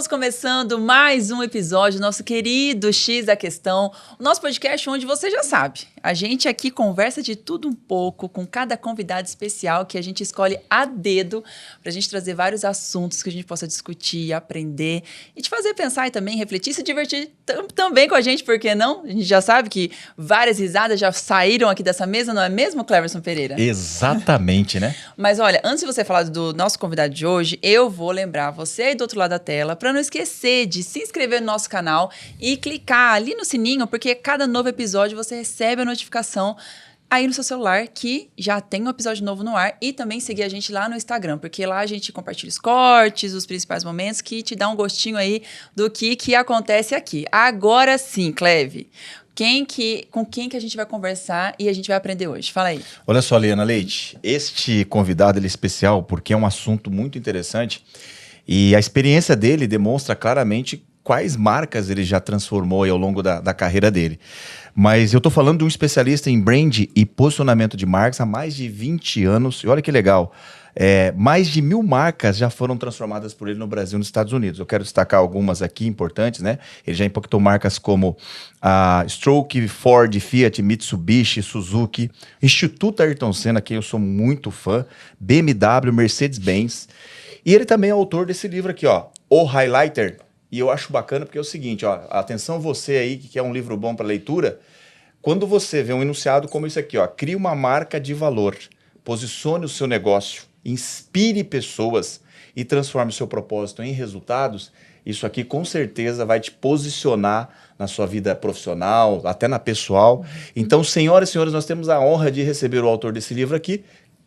Estamos começando mais um episódio do nosso querido X da Questão, o nosso podcast onde você já sabe, a gente aqui conversa de tudo um pouco com cada convidado especial que a gente escolhe a dedo para a gente trazer vários assuntos que a gente possa discutir, aprender e te fazer pensar e também refletir, se divertir também com a gente, por que não? A gente já sabe que várias risadas já saíram aqui dessa mesa, não é mesmo, Cleverson Pereira? Exatamente, né? Mas olha, antes de você falar do nosso convidado de hoje, eu vou lembrar você aí do outro lado da tela para não esquecer de se inscrever no nosso canal e clicar ali no sininho, porque cada novo episódio você recebe a notificação aí no seu celular que já tem um episódio novo no ar, e também seguir a gente lá no Instagram, porque lá a gente compartilha os cortes, os principais momentos que te dá um gostinho aí do que acontece aqui. Agora sim, Cleve, com quem que a gente vai conversar e a gente vai aprender hoje? Fala aí. Olha só, Liana Leite, este convidado ele é especial porque é um assunto muito interessante e a experiência dele demonstra claramente quais marcas ele já transformou aí ao longo da carreira dele. Mas eu estou falando de um especialista em brand e posicionamento de marcas há mais de 20 anos. E olha que legal, mais de 1000 marcas já foram transformadas por ele no Brasil e nos Estados Unidos. Eu quero destacar algumas aqui importantes, né? Ele já impactou marcas como a Stroke, Ford, Fiat, Mitsubishi, Suzuki, Instituto Ayrton Senna, que eu sou muito fã, BMW, Mercedes-Benz. E ele também é autor desse livro aqui, ó, O Highlighter. E eu acho bacana porque é o seguinte, ó, atenção você aí que quer um livro bom para leitura, quando você vê um enunciado como esse aqui, ó, crie uma marca de valor, posicione o seu negócio, inspire pessoas e transforme o seu propósito em resultados, isso aqui com certeza vai te posicionar na sua vida profissional, até na pessoal. Então, senhoras e senhores, nós temos a honra de receber o autor desse livro aqui,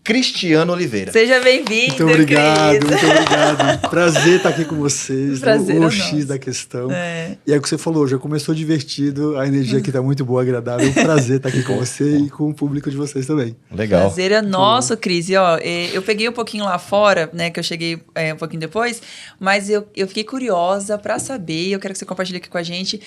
Cristiano Oliveira. Seja bem-vindo, Muito obrigado, Cris. muito obrigado. Prazer estar aqui com vocês. Prazer O é X nosso. da Questão. É. E é o que você falou, já começou divertido, a energia aqui está muito boa, agradável. Prazer estar aqui com você e com o público de vocês também. Legal. Prazer é nosso, Cris. E, ó, eu peguei um pouquinho lá fora, né, que eu cheguei um pouquinho depois, mas eu fiquei curiosa para saber, e eu quero que você compartilhe aqui com a gente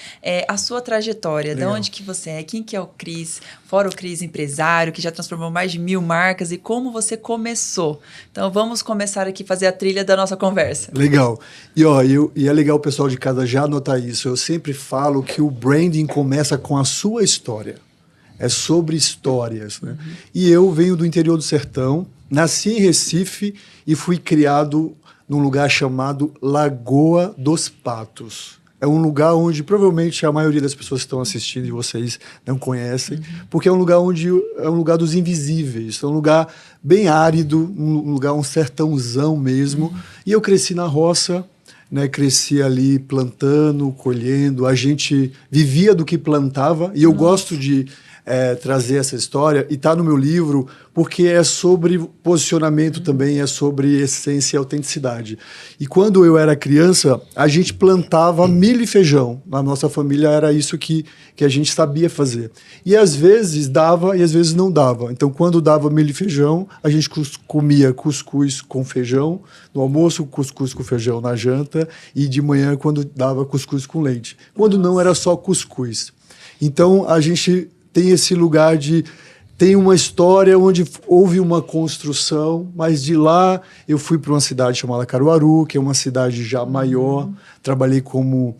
a sua trajetória, Legal. de onde que você é, quem que é o Cris, fora o Cris empresário, que já transformou mais de 1000 marcas, e como você começou. Então, vamos começar aqui a fazer a trilha da nossa conversa. Legal. E é legal o pessoal de casa já anotar isso. Eu sempre falo que o branding começa com a sua história. É sobre histórias, né? E eu venho do interior do sertão, nasci em Recife e fui criado num lugar chamado Lagoa dos Patos. É um lugar onde provavelmente a maioria das pessoas que estão assistindo e vocês não conhecem, porque é um lugar onde é um lugar dos invisíveis, é um lugar bem árido, um lugar, um sertãozão mesmo. E eu cresci na roça, né, cresci ali plantando, colhendo, a gente vivia do que plantava, e eu gosto de trazer essa história, e está no meu livro, porque é sobre posicionamento também, é sobre essência e autenticidade. E quando eu era criança, a gente plantava milho e feijão. Na nossa família era isso que a gente sabia fazer. E às vezes dava e às vezes não dava. Então, quando dava milho e feijão, a gente comia cuscuz com feijão no almoço, cuscuz com feijão na janta, e de manhã, quando dava cuscuz com leite. Quando não, era só cuscuz. Então, a gente tem esse lugar tem uma história onde houve uma construção, mas de lá eu fui para uma cidade chamada Caruaru, que é uma cidade já maior. Trabalhei como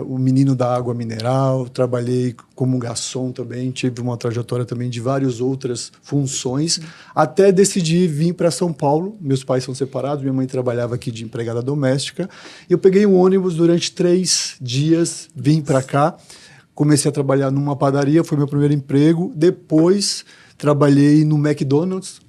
o menino da água mineral, trabalhei como garçom também, tive uma trajetória também de várias outras funções, até decidir vir para São Paulo. Meus pais são separados, minha mãe trabalhava aqui de empregada doméstica. Eu peguei um ônibus durante 3 dias, vim para cá. Comecei a trabalhar numa padaria, foi meu primeiro emprego. Depois, trabalhei no McDonald's.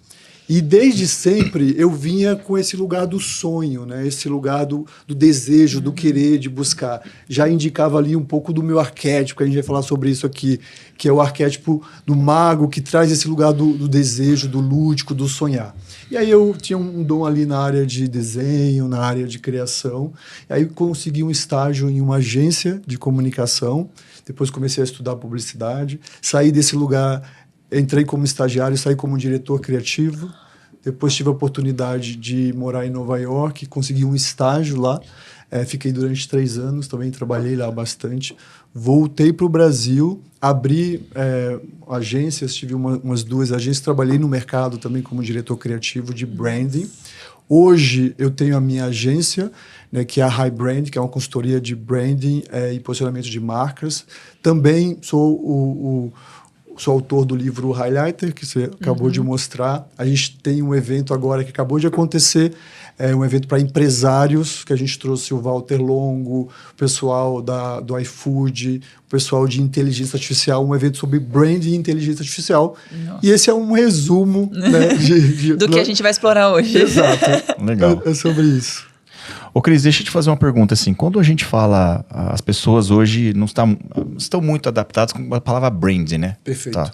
E desde sempre eu vinha com esse lugar do sonho, né? Esse lugar do desejo, do querer, de buscar. Já indicava ali um pouco do meu arquétipo, a gente vai falar sobre isso aqui, que é o arquétipo do mago, que traz esse lugar do desejo, do lúdico, do sonhar. E aí eu tinha um dom ali na área de desenho, na área de criação. E aí consegui um estágio em uma agência de comunicação. Depois comecei a estudar publicidade. Saí desse lugar, entrei como estagiário, saí como diretor criativo. Depois tive a oportunidade de morar em Nova York, consegui um estágio lá. Fiquei durante 3 anos, também trabalhei lá bastante. Voltei para o Brasil, abri agências, tive umas 2 agências, trabalhei no mercado também como diretor criativo de branding. Hoje eu tenho a minha agência, né, que é a High Brand, que é uma consultoria de branding e posicionamento de marcas. Também sou sou autor do livro Highlighter, que você acabou de mostrar. A gente tem um evento agora que acabou de acontecer, um evento para empresários, que a gente trouxe o Walter Longo, o pessoal do iFood, o pessoal de inteligência artificial, um evento sobre branding e inteligência artificial. Nossa. E esse é um resumo, né, do que a gente vai explorar hoje. Exato. Legal. É sobre isso. Ô, Cris, deixa eu te fazer uma pergunta assim. Quando a gente fala, as pessoas hoje não estão muito adaptadas com a palavra brand, né? Perfeito. Tá.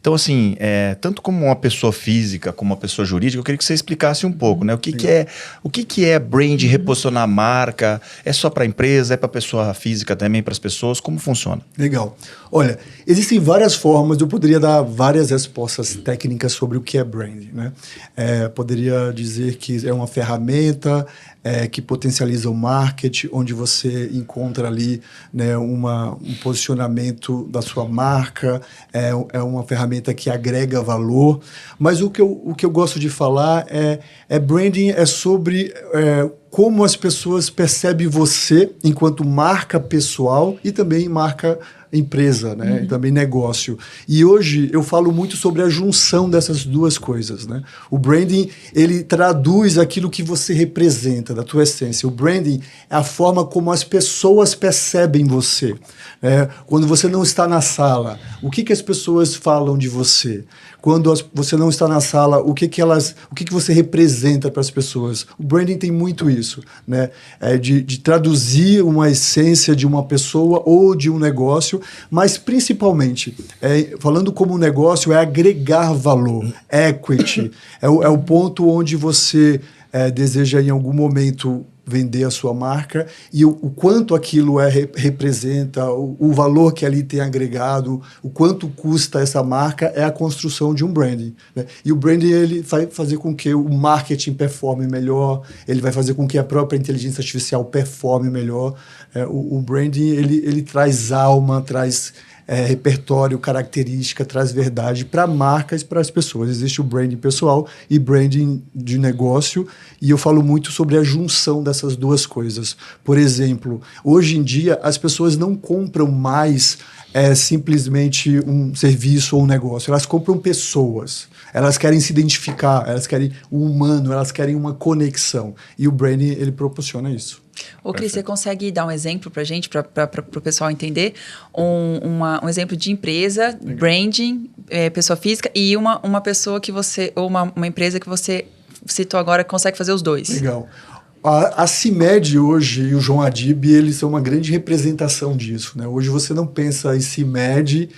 Então, assim, tanto como uma pessoa física, como uma pessoa jurídica, eu queria que você explicasse um pouco, né? O que é brand, reposicionar a marca? É só para a empresa? É para a pessoa física também, para as pessoas? Como funciona? Legal. Olha, existem várias formas, eu poderia dar várias respostas técnicas sobre o que é brand, né? Poderia dizer que é uma ferramenta que potencializa o marketing, onde você encontra ali, né, um posicionamento da sua marca, é uma ferramenta que agrega valor. Mas o que eu gosto de falar branding é sobre como as pessoas percebem você enquanto marca pessoal e também marca empresa, né? E também negócio. E hoje eu falo muito sobre a junção dessas duas coisas, né? O branding, ele traduz aquilo que você representa, da tua essência. O branding é a forma como as pessoas percebem você. Quando você não está na sala, o que as pessoas falam de você? Quando você não está na sala, o que você representa para as pessoas? O branding tem muito isso, né? De traduzir uma essência de uma pessoa ou de um negócio, mas principalmente, falando como negócio, é agregar valor, equity. É o ponto onde você deseja em algum momento vender a sua marca e o quanto aquilo representa, o valor que ali tem agregado, o quanto custa essa marca, é a construção de um branding, né? E o branding, ele vai fazer com que o marketing performe melhor, ele vai fazer com que a própria inteligência artificial performe melhor. O branding, ele traz alma, traz repertório, característica, traz verdade para marcas e para as pessoas. Existe o branding pessoal e branding de negócio, e eu falo muito sobre a junção dessas duas coisas. Por exemplo, hoje em dia as pessoas não compram mais simplesmente um serviço ou um negócio, elas compram pessoas, elas querem se identificar, elas querem o humano, elas querem uma conexão, e o branding, ele proporciona isso. Ô, Cris, você consegue dar um exemplo para a gente, para o pessoal entender? Um exemplo de empresa, legal, branding, pessoa física, e uma pessoa que você, ou uma empresa que você citou agora, que consegue fazer os dois. Legal. A CIMED hoje e o João Adib, eles são uma grande representação disso, né? Hoje você não pensa em CIMED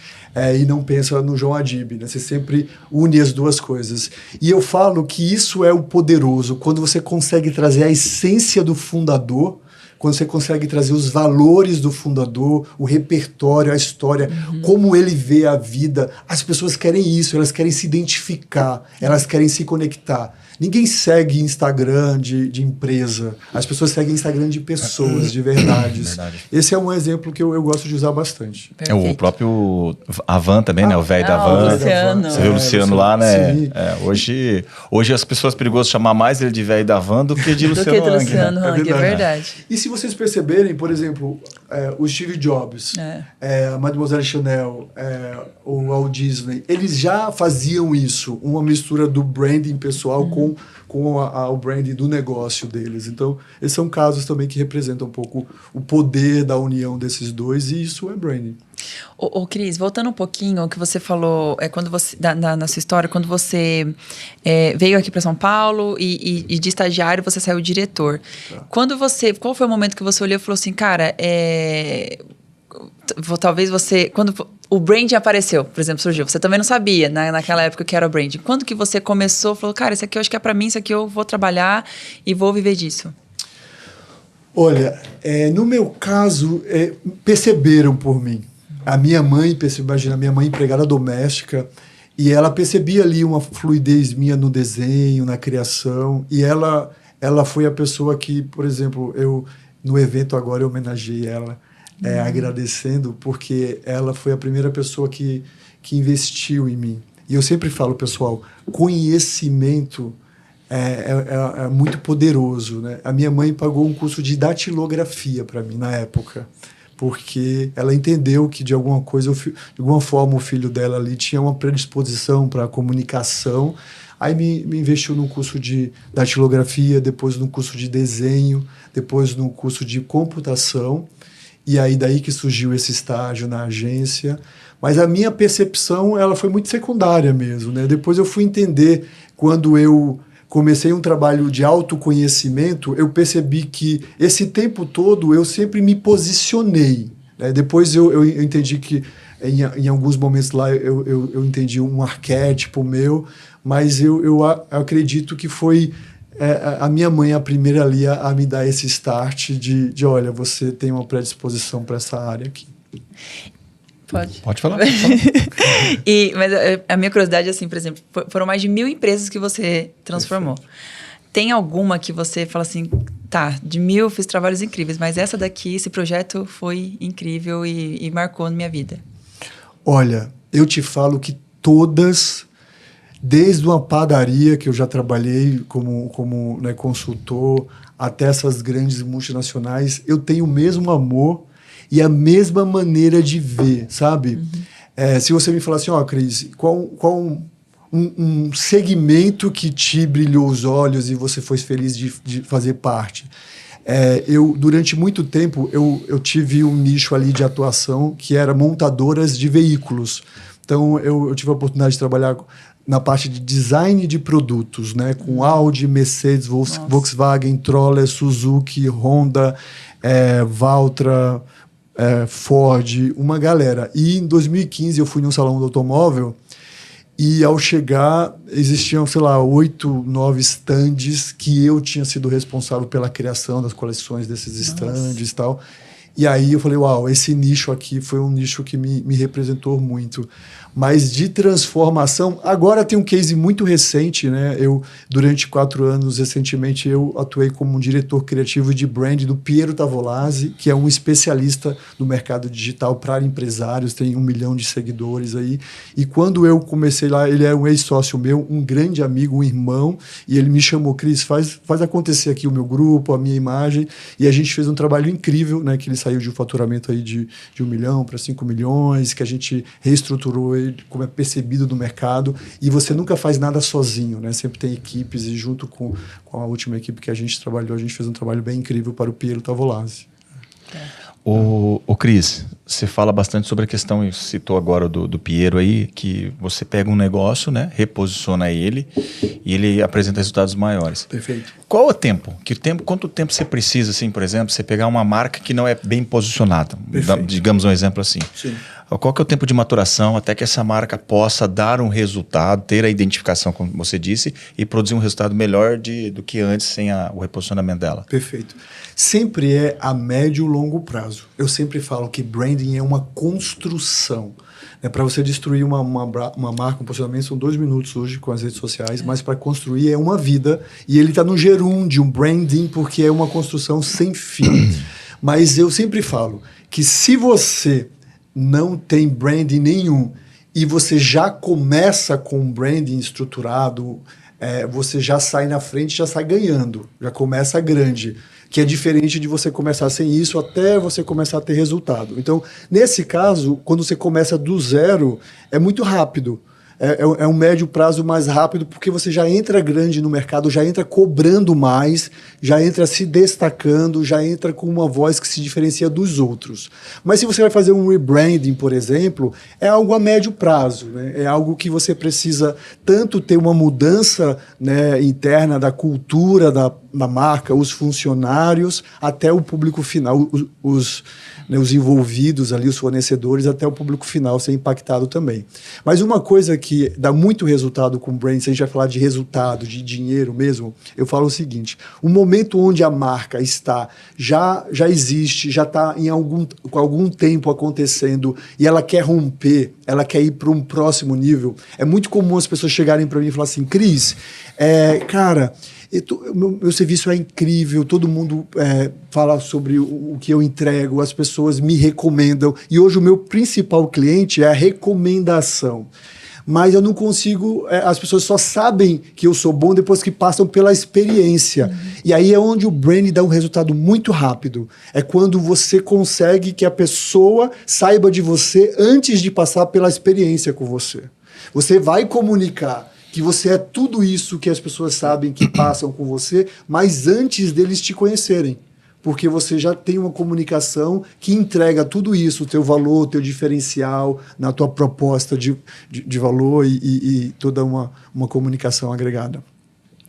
e não pensa no João Adib, né? Você sempre une as duas coisas. E eu falo que isso é o poderoso, quando você consegue trazer a essência do fundador, quando você consegue trazer os valores do fundador, o repertório, a história, como ele vê a vida. As pessoas querem isso, elas querem se identificar, elas querem se conectar. Ninguém segue Instagram de empresa. As pessoas seguem Instagram de pessoas, de verdades. Verdade. Esse é um exemplo que eu gosto de usar bastante. Perfeito. O próprio Avan também, né? O velho da Van. Luciano. Você viu o Luciano lá, né? Hoje as pessoas perigosas chamar mais ele de velho da Van do que de Luciano Hang. Luciano Hang, é verdade. E se vocês perceberem, por exemplo, o Steve Jobs, a Mademoiselle Chanel, o Walt Disney, eles já faziam isso, uma mistura do branding pessoal com o branding do negócio deles. Então, esses são casos também que representam um pouco o poder da união desses dois, e isso é branding. Ô, Cris, voltando um pouquinho ao que você falou quando você, na sua história, quando você veio aqui para São Paulo e de estagiário você saiu diretor. Tá. Qual foi o momento que você olhou e falou assim, cara, talvez quando o branding apareceu, por exemplo, surgiu, você também não sabia, né, naquela época que era o branding. Quando que você começou, falou, cara, isso aqui eu acho que é para mim, isso aqui eu vou trabalhar e vou viver disso? Olha, no meu caso, perceberam por mim. A minha mãe, imagina, a minha mãe empregada doméstica, e ela percebia ali uma fluidez minha no desenho, na criação, e ela foi a pessoa que, por exemplo, no evento agora eu homenageei ela, agradecendo, porque ela foi a primeira pessoa que investiu em mim. E eu sempre falo, pessoal, conhecimento é muito poderoso, né? A minha mãe pagou um curso de datilografia para mim na época, porque ela entendeu que de alguma forma o filho dela ali tinha uma predisposição para comunicação. Aí me investiu no curso de datilografia, depois no curso de desenho, depois no curso de computação, e aí daí que surgiu esse estágio na agência. Mas a minha percepção ela foi muito secundária mesmo, né? Depois eu fui entender, quando eu comecei um trabalho de autoconhecimento, eu percebi que esse tempo todo eu sempre me posicionei, né? Depois eu entendi que em alguns momentos lá eu entendi um arquétipo meu, mas eu acredito que foi a minha mãe a primeira ali a me dar esse start de olha, você tem uma predisposição para essa área aqui. Pode falar. Mas a minha curiosidade, assim, por exemplo, foram mais de 1.000 empresas que você transformou. Perfeito. Tem alguma que você fala assim, tá, de 1.000 fiz trabalhos incríveis, mas essa daqui, esse projeto foi incrível e marcou na minha vida? Olha, eu te falo que todas, desde uma padaria que eu já trabalhei como né, consultor, até essas grandes multinacionais, eu tenho o mesmo amor e a mesma maneira de ver, sabe? Uhum. Se você me falar assim, Cris, qual um segmento que te brilhou os olhos e você foi feliz de fazer parte? Durante muito tempo, eu tive um nicho ali de atuação que era montadoras de veículos. Então, eu tive a oportunidade de trabalhar na parte de design de produtos, né? Com Audi, Mercedes, Volkswagen, Troller, Suzuki, Honda, Valtra, Ford, uma galera. E em 2015 eu fui num salão do automóvel e ao chegar existiam, sei lá, 8, 9 stands que eu tinha sido responsável pela criação das coleções desses stands e tal. E aí eu falei, uau, esse nicho aqui foi um nicho que me representou muito. Mas de transformação, agora tem um case muito recente, né? Durante 4 anos, recentemente, eu atuei como um diretor criativo de brand do Piero Tavolazzi, que é um especialista no mercado digital para empresários, tem 1 milhão de seguidores aí. E quando eu comecei lá, ele é um ex-sócio meu, um grande amigo, um irmão, e ele me chamou, Cris, faz acontecer aqui o meu grupo, a minha imagem, e a gente fez um trabalho incrível, né? Que ele saiu de um faturamento aí de 1 milhão para 5 milhões, que a gente reestruturou como é percebido no mercado, e você nunca faz nada sozinho, né? Sempre tem equipes, e junto com a última equipe que a gente trabalhou, a gente fez um trabalho bem incrível para o Piero Tavolazzi. O Cris, você fala bastante sobre a questão, citou agora do Piero aí, que você pega um negócio, né, reposiciona ele e ele apresenta resultados maiores. Perfeito. Qual é o tempo? Quanto tempo você precisa, assim, por exemplo, você pegar uma marca que não é bem posicionada? Digamos um exemplo assim. Sim. Qual que é o tempo de maturação até que essa marca possa dar um resultado, ter a identificação, como você disse, e produzir um resultado melhor do que antes sem o reposicionamento dela? Perfeito. Sempre é a médio e longo prazo. Eu sempre falo que branding é uma construção. Para você destruir uma marca, um posicionamento, são 2 minutos hoje com as redes sociais, mas para construir é uma vida, e ele está no gerúndio, um branding, porque é uma construção sem fim. Mas eu sempre falo que se você não tem branding nenhum e você já começa com um branding estruturado, você já sai na frente, já sai ganhando, já começa grande, que é diferente de você começar sem isso até você começar a ter resultado. Então, nesse caso, quando você começa do zero, é muito rápido. É um médio prazo mais rápido, porque você já entra grande no mercado, já entra cobrando mais, já entra se destacando, já entra com uma voz que se diferencia dos outros. Mas se você vai fazer um rebranding, por exemplo, é algo a médio prazo, né? É algo que você precisa tanto ter uma mudança, né, interna da cultura da marca, os funcionários, até o público final, os envolvidos ali, os fornecedores, até o público final ser impactado também. Mas uma coisa que dá muito resultado com o brand, se a gente vai falar de resultado, de dinheiro mesmo, eu falo o seguinte: o momento onde a marca está, já existe, já está com algum tempo acontecendo, e ela quer romper, ela quer ir para um próximo nível, é muito comum as pessoas chegarem para mim e falar assim, Cris, cara, meu serviço é incrível, todo mundo fala sobre o que eu entrego, as pessoas me recomendam, e hoje o meu principal cliente é a recomendação. mas eu não consigo, as pessoas só sabem que eu sou bom depois que passam pela experiência. E aí é onde o branding dá um resultado muito rápido. É quando você consegue que a pessoa saiba de você antes de passar pela experiência com você. Você vai comunicar que você é tudo isso que as pessoas sabem que passam com você, mas antes deles te conhecerem. Porque você já tem uma comunicação que entrega tudo isso, o teu valor, o teu diferencial, na tua proposta de valor e toda uma comunicação agregada.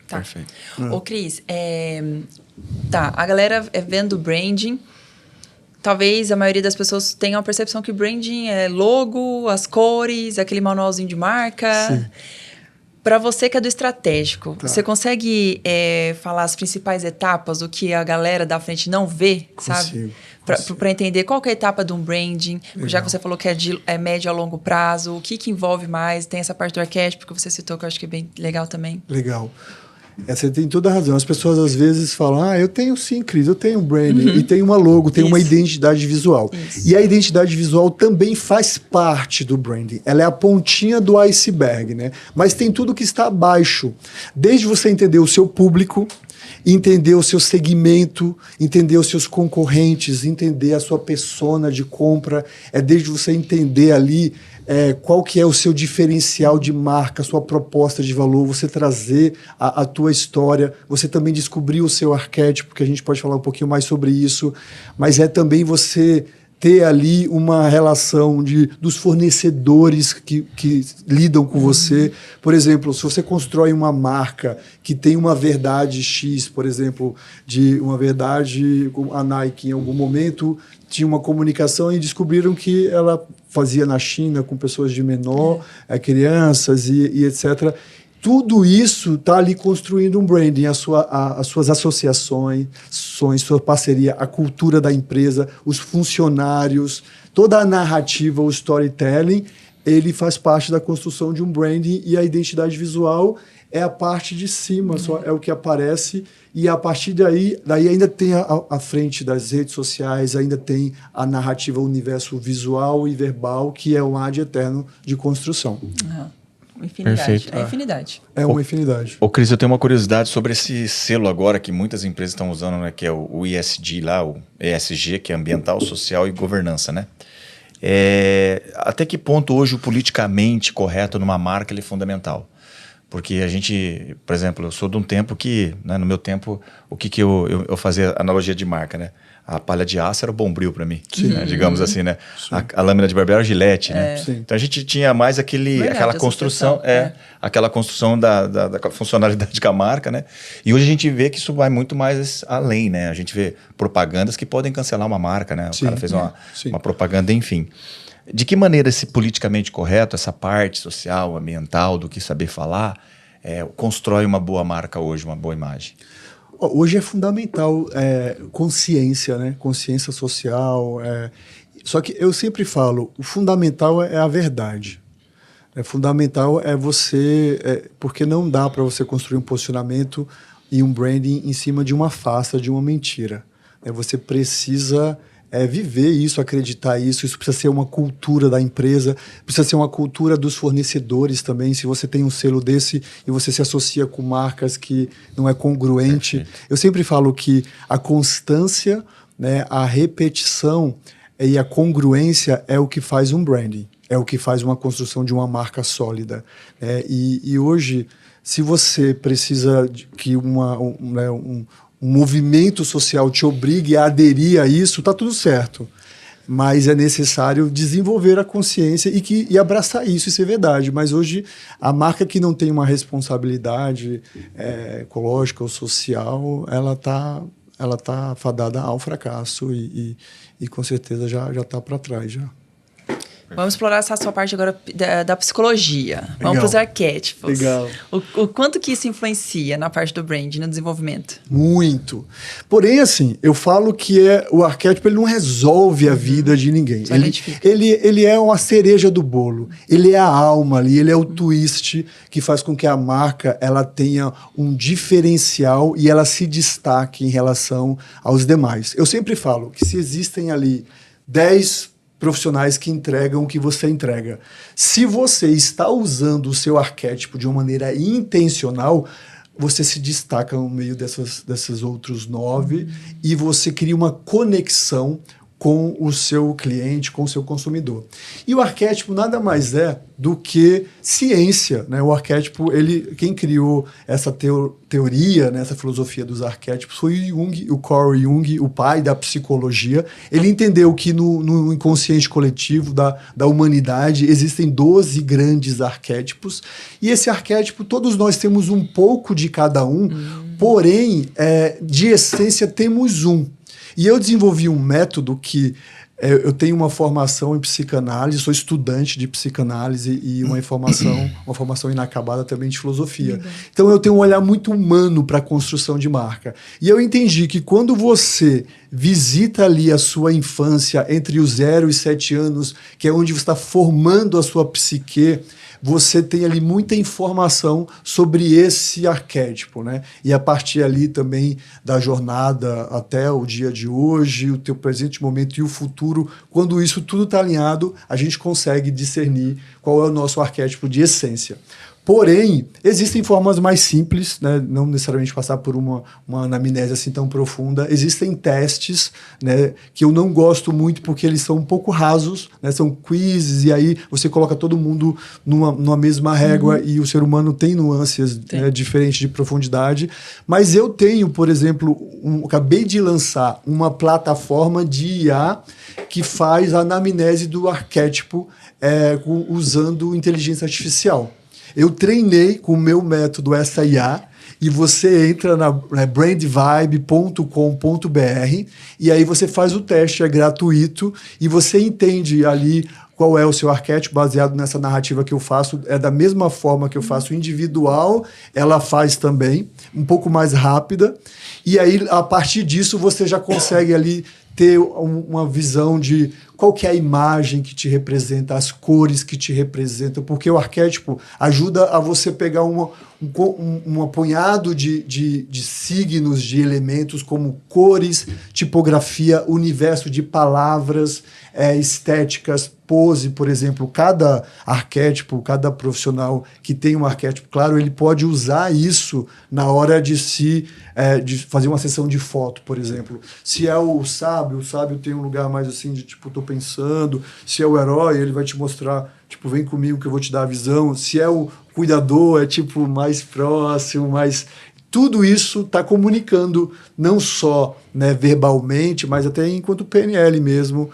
Tá. Perfeito. Ô, Cris, a galera vendo branding, talvez a maioria das pessoas tenha a percepção que branding é logo, as cores, aquele manualzinho de marca. Sim. Para você que é do estratégico, Tá. você consegue falar as principais etapas, o que a galera da frente não vê, sabe? Para entender qual que é a etapa de um branding, Legal. já que você falou que é médio a longo prazo, o que envolve mais, tem essa parte do arquétipo que você citou, que eu acho que é bem legal também. Legal. Você tem toda a razão. As pessoas às vezes falam, eu tenho sim, Cris, eu tenho um branding, e tem uma logo, tem uma identidade visual. Isso. E a identidade visual também faz parte do branding. Ela é a pontinha do iceberg, né? Mas tem tudo que está abaixo. Desde você entender o seu público, entender o seu segmento, entender os seus concorrentes, entender a sua persona de compra, desde você entender ali qual que é o seu diferencial de marca, a sua proposta de valor, você trazer a tua história, você também descobrir o seu arquétipo, que a gente pode falar um pouquinho mais sobre isso, mas é também você ter ali uma relação dos fornecedores que lidam com você. Por exemplo, se você constrói uma marca que tem uma verdade X, por exemplo, de uma verdade, a Nike em algum momento tinha uma comunicação e descobriram que ela fazia na China com pessoas de menor, crianças e etc. Tudo isso está ali construindo um branding, as suas associações, sua parceria, a cultura da empresa, os funcionários, toda a narrativa, o storytelling, ele faz parte da construção de um branding, e a identidade visual é a parte de cima, só é o que aparece, e a partir daí ainda tem a frente das redes sociais, ainda tem a narrativa, o universo visual e verbal, que é um ad eterno de construção. Infinidade. Perfeito. É infinidade. É uma infinidade. Ô, Cris, eu tenho uma curiosidade sobre esse selo agora que muitas empresas estão usando, né? Que é o ESG lá, o ESG, que é Ambiental, Social e Governança, né? Até que ponto hoje o politicamente correto numa marca ele é fundamental? Porque a gente, por exemplo, eu sou de um tempo que, né, no meu tempo, o que eu fazia analogia de marca, né? A palha de aço era o Bombril para mim, né? Digamos assim, né? A lâmina de barbeiro era o Gillette, né? Então a gente tinha mais aquela construção, aquela construção da funcionalidade com a marca, né? E hoje a gente vê que isso vai muito mais além, né? A gente vê propagandas que podem cancelar uma marca, né? O cara fez uma propaganda, enfim. De que maneira esse politicamente correto, essa parte social, ambiental, do que saber falar, constrói uma boa marca hoje, uma boa imagem? Hoje é fundamental consciência, né? Consciência social. Só que eu sempre falo, o fundamental é a verdade. Fundamental é você... porque não dá para você construir um posicionamento e um branding em cima de uma farsa, de uma mentira. Você precisa... viver isso, acreditar isso precisa ser uma cultura da empresa, precisa ser uma cultura dos fornecedores também. Se você tem um selo desse e você se associa com marcas que não é congruente. Perfeito. Eu sempre falo que a constância, né, a repetição e a congruência é o que faz um branding, é o que faz uma construção de uma marca sólida. E hoje, se você precisa que um movimento social te obrigue a aderir a isso, está tudo certo. Mas é necessário desenvolver a consciência e abraçar isso e ser verdade. Mas hoje, a marca que não tem uma responsabilidade ecológica ou social, ela tá fadada ao fracasso e com certeza já está para trás. Já. Vamos explorar essa sua parte agora da psicologia. Legal. Vamos para os arquétipos. Legal. O quanto que isso influencia na parte do brand, no desenvolvimento? Muito. Porém, assim, eu falo que o arquétipo ele não resolve a vida de ninguém. Ele é uma cereja do bolo. Ele é a alma ali, ele é o twist que faz com que a marca ela tenha um diferencial e ela se destaque em relação aos demais. Eu sempre falo que se existem ali 10 profissionais que entregam o que você entrega. Se você está usando o seu arquétipo de uma maneira intencional, você se destaca no meio desses outros 9 e você cria uma conexão com o seu cliente, com o seu consumidor. E o arquétipo nada mais é do que ciência, né? O arquétipo, quem criou essa teoria, né, essa filosofia dos arquétipos foi o Jung, o Carl Jung, o pai da psicologia. Ele entendeu que no inconsciente coletivo da humanidade existem 12 grandes arquétipos, e esse arquétipo, todos nós temos um pouco de cada um, porém, de essência, temos um. E eu desenvolvi um método que eu tenho uma formação em psicanálise, sou estudante de psicanálise e uma formação inacabada também de filosofia. Então eu tenho um olhar muito humano para a construção de marca. E eu entendi que quando você visita ali a sua infância entre os 0 e 7 anos, que é onde você está formando a sua psique, você tem ali muita informação sobre esse arquétipo, né? E a partir ali também da jornada até o dia de hoje, o teu presente momento e o futuro, quando isso tudo está alinhado, a gente consegue discernir qual é o nosso arquétipo de essência. Porém, existem formas mais simples, né? Não necessariamente passar por uma anamnese assim tão profunda. Existem testes, né, que eu não gosto muito porque eles são um pouco rasos, né? São quizzes e aí você coloca todo mundo numa mesma régua e o ser humano tem nuances, né, diferentes de profundidade. Mas eu tenho, por exemplo, acabei de lançar uma plataforma de IA que faz a anamnese do arquétipo usando inteligência artificial. Eu treinei com o meu método essa IA e você entra na brandvibe.com.br e aí você faz o teste, é gratuito e você entende ali qual é o seu arquétipo baseado nessa narrativa que eu faço. É da mesma forma que eu faço individual, ela faz também, um pouco mais rápida. E aí, a partir disso, você já consegue ali ter uma visão de qual que é a imagem que te representa, as cores que te representam, porque o arquétipo ajuda a você pegar um apanhado de signos, de elementos como cores, tipografia, universo de palavras, estéticas, pose, por exemplo. Cada arquétipo, cada profissional que tem um arquétipo claro, ele pode usar isso na hora de fazer uma sessão de foto, por exemplo. Se é o sábio tem um lugar mais assim de tipo, tô pensando. Se é o herói, ele vai te mostrar, tipo, vem comigo que eu vou te dar a visão. Se é o cuidador, é tipo mais próximo, mais... Tudo isso está comunicando não só, né, verbalmente, mas até enquanto PNL mesmo,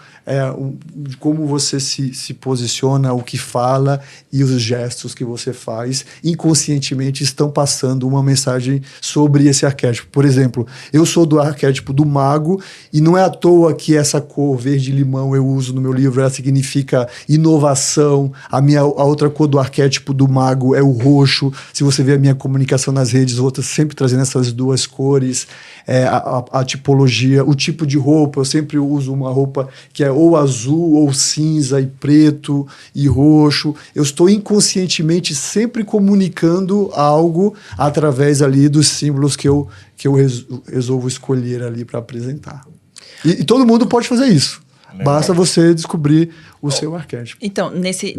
de como você se posiciona, o que fala e os gestos que você faz, inconscientemente estão passando uma mensagem sobre esse arquétipo. Por exemplo, eu sou do arquétipo do mago e não é à toa que essa cor verde-limão eu uso no meu livro, ela significa inovação. A outra cor do arquétipo do mago é o roxo. Se você vê a minha comunicação nas redes, outras sempre trazendo essas duas cores, a tipologia, o tipo de roupa. Eu sempre uso uma roupa que é ou azul, ou cinza, e preto, e roxo. Eu estou inconscientemente sempre comunicando algo através ali dos símbolos que eu resolvo escolher ali para apresentar. E todo mundo pode fazer isso. Legal. Basta você descobrir o seu arquétipo. Então, nesse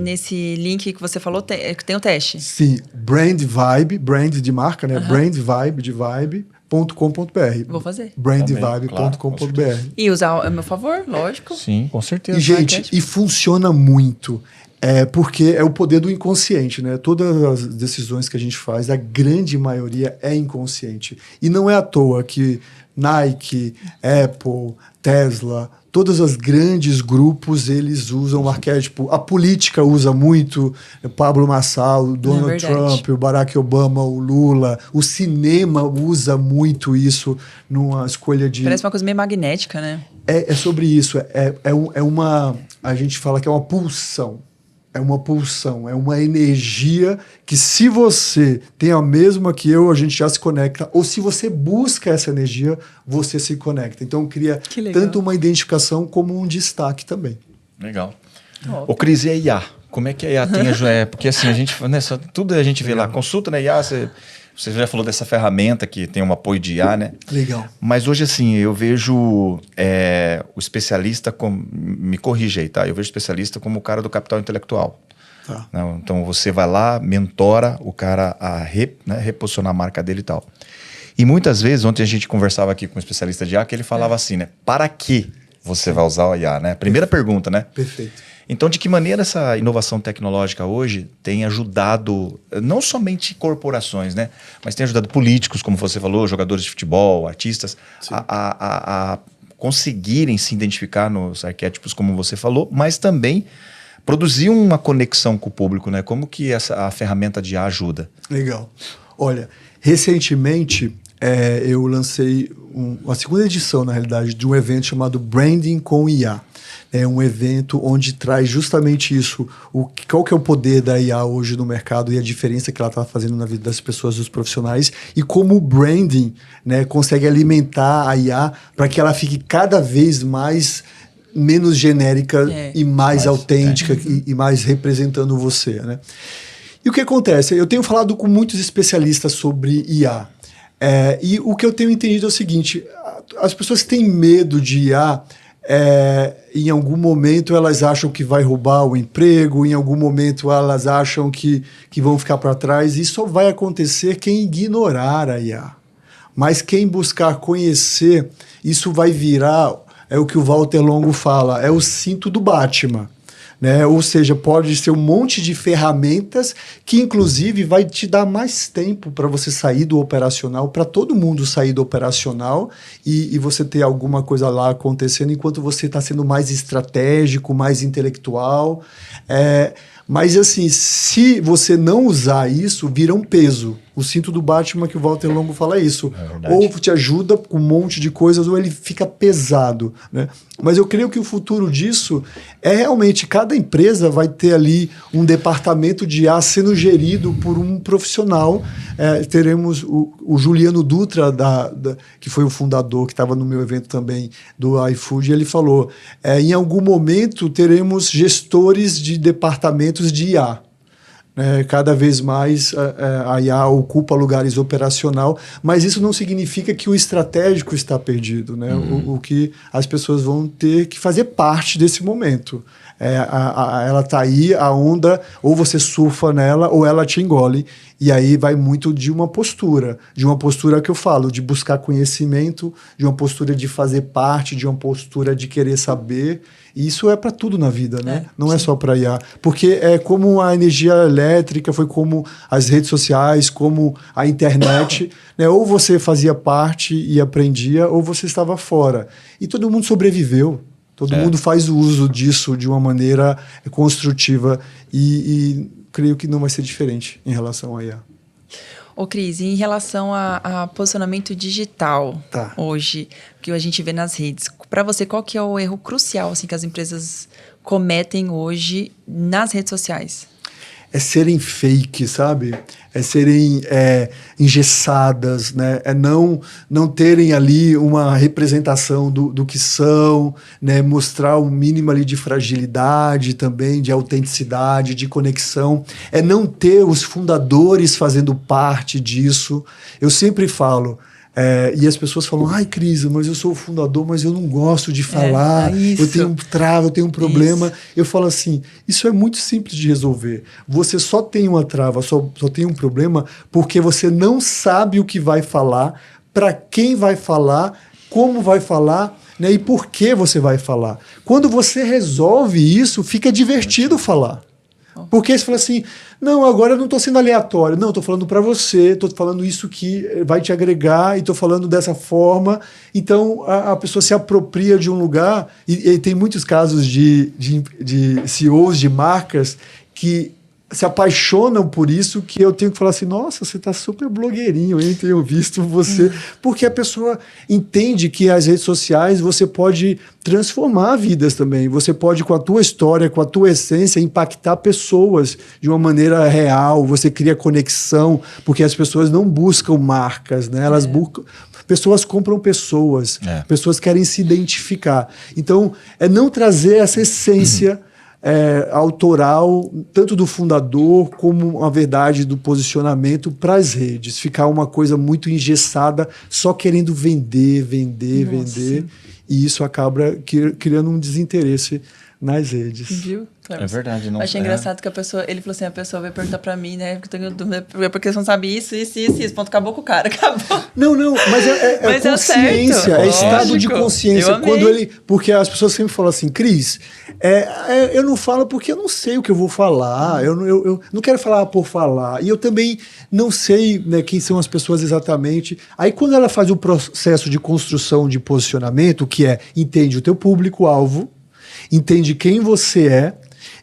link que você falou, tem o teste? Sim, Brand Vibe, brand de marca, né? Brand Vibe de vibe.com.br. Vou fazer. Brandvibe.com.br. Claro, e usar a meu favor, lógico. Sim, com certeza. E, gente, e funciona muito. Porque é o poder do inconsciente, né? Todas as decisões que a gente faz, a grande maioria é inconsciente. E não é à toa que Nike, Apple, Tesla, todos os grandes grupos, eles usam o arquétipo. A política usa muito, Pablo Marçal, Donald Trump, o Barack Obama, o Lula. O cinema usa muito isso numa escolha de... Parece uma coisa meio magnética, né? É sobre isso. A gente fala que é uma pulsão. É uma pulsão, é uma energia que, se você tem a mesma que eu, a gente já se conecta. Ou se você busca essa energia, você se conecta. Então, cria tanto uma identificação como um destaque também. Legal. Ô, Cris, e a IA? Como é que a IA tem a... Porque assim, a gente, tudo a gente vê lá, consulta na IA, você Você já falou dessa ferramenta que tem um apoio de IA, né? Legal. Mas hoje, assim, eu vejo o especialista como... Me corrija aí, tá? Eu vejo o especialista como o cara do capital intelectual. Tá. Né? Então, você vai lá, mentora o cara a reposicionar a marca dele e tal. E muitas vezes, ontem a gente conversava aqui com um especialista de IA, que ele falava assim, né? Para que você vai usar o IA, né? Primeira pergunta, né? Perfeito. Então, de que maneira essa inovação tecnológica hoje tem ajudado, não somente corporações, né? Mas tem ajudado políticos, como você falou, jogadores de futebol, artistas, a conseguirem se identificar nos arquétipos, como você falou, mas também produzir uma conexão com o público, né? Como que a ferramenta de IA ajuda? Legal. Olha, recentemente eu lancei a segunda edição, na realidade, de um evento chamado Branding com IA. É um evento onde traz justamente isso, qual que é o poder da IA hoje no mercado e a diferença que ela está fazendo na vida das pessoas, dos profissionais, e como o branding, né, consegue alimentar a IA para que ela fique cada vez menos genérica e mais autêntica e mais representando você, né? E o que acontece? Eu tenho falado com muitos especialistas sobre IA. E o que eu tenho entendido é o seguinte, as pessoas que têm medo de IA, em algum momento elas acham que vai roubar o emprego, em algum momento elas acham que vão ficar para trás, e só vai acontecer quem ignorar a IA. Mas quem buscar conhecer, isso vai virar, é o que o Walter Longo fala, é o cinto do Batman. Né? Ou seja, pode ser um monte de ferramentas que, inclusive, vai te dar mais tempo para você sair do operacional, para todo mundo sair do operacional e você ter alguma coisa lá acontecendo enquanto você está sendo mais estratégico, mais intelectual. Mas, assim, se você não usar isso, vira um peso. O cinto do Batman, que o Walter Longo fala, é isso. Ou te ajuda com um monte de coisas, ou ele fica pesado, né? Mas eu creio que o futuro disso é realmente cada empresa vai ter ali um departamento de IA sendo gerido por um profissional. Teremos o Juliano Dutra, que foi o fundador, que estava no meu evento também, do iFood, e ele falou, em algum momento teremos gestores de departamentos de IA. Cada vez mais a IA ocupa lugares operacional, mas isso não significa que o estratégico está perdido, né? O que as pessoas vão ter que fazer parte desse momento. Ela está aí, a onda, ou você surfa nela, ou ela te engole. E aí vai muito de uma postura que eu falo, de buscar conhecimento, de uma postura de fazer parte, de uma postura de querer saber. E isso é para tudo na vida, né? Não é só para IA. Porque é como a energia elétrica, foi como as redes sociais, como a internet, né? Ou você fazia parte e aprendia, ou você estava fora. E todo mundo sobreviveu. Todo mundo faz o uso disso de uma maneira construtiva e creio que não vai ser diferente em relação a IA. Ô Cris, em relação a posicionamento digital hoje, que a gente vê nas redes, para você, qual que é o erro crucial assim, que as empresas cometem hoje nas redes sociais? É serem fake, sabe? É serem engessadas, né? É não terem ali uma representação do que são, né? Mostrar um mínimo ali de fragilidade também, de autenticidade, de conexão. É não ter os fundadores fazendo parte disso. Eu sempre falo... e as pessoas falam, ai, Cris, mas eu sou o fundador, mas eu não gosto de falar, eu tenho um trava, eu tenho um problema. Isso. Eu falo assim, isso é muito simples de resolver. Você só tem uma trava, só tem um problema porque você não sabe o que vai falar, para quem vai falar, como vai falar, né, e por que você vai falar. Quando você resolve isso, fica divertido falar. Porque você fala assim, não, agora eu não estou sendo aleatório. Não, estou falando para você, estou falando isso que vai te agregar e estou falando dessa forma. Então, a pessoa se apropria de um lugar e tem muitos casos de CEOs de marcas que se apaixonam por isso, que eu tenho que falar assim, nossa, você está super blogueirinho, hein? Tenho visto você. Porque a pessoa entende que as redes sociais você pode transformar vidas também. Você pode, com a tua história, com a tua essência, impactar pessoas de uma maneira real. Você cria conexão, porque as pessoas não buscam marcas, né? Elas buscam... Pessoas compram pessoas. Pessoas querem se identificar. Então, é não trazer essa essência autoral, tanto do fundador como a verdade do posicionamento para as redes. Ficar uma coisa muito engessada, só querendo vender. E isso acaba criando um desinteresse nas redes. Viu? É verdade. Não, eu achei engraçado que ele falou assim, a pessoa veio perguntar pra mim, né? Porque você não sabe isso. Ponto, acabou com o cara, acabou. Não, mas Mas consciência, é estado de consciência. Porque as pessoas sempre falam assim, Cris, eu não falo porque eu não sei o que eu vou falar, eu não quero falar por falar, e eu também não sei, né, quem são as pessoas exatamente. Aí quando ela faz o processo de construção de posicionamento, que entende o teu público-alvo, entende quem você é,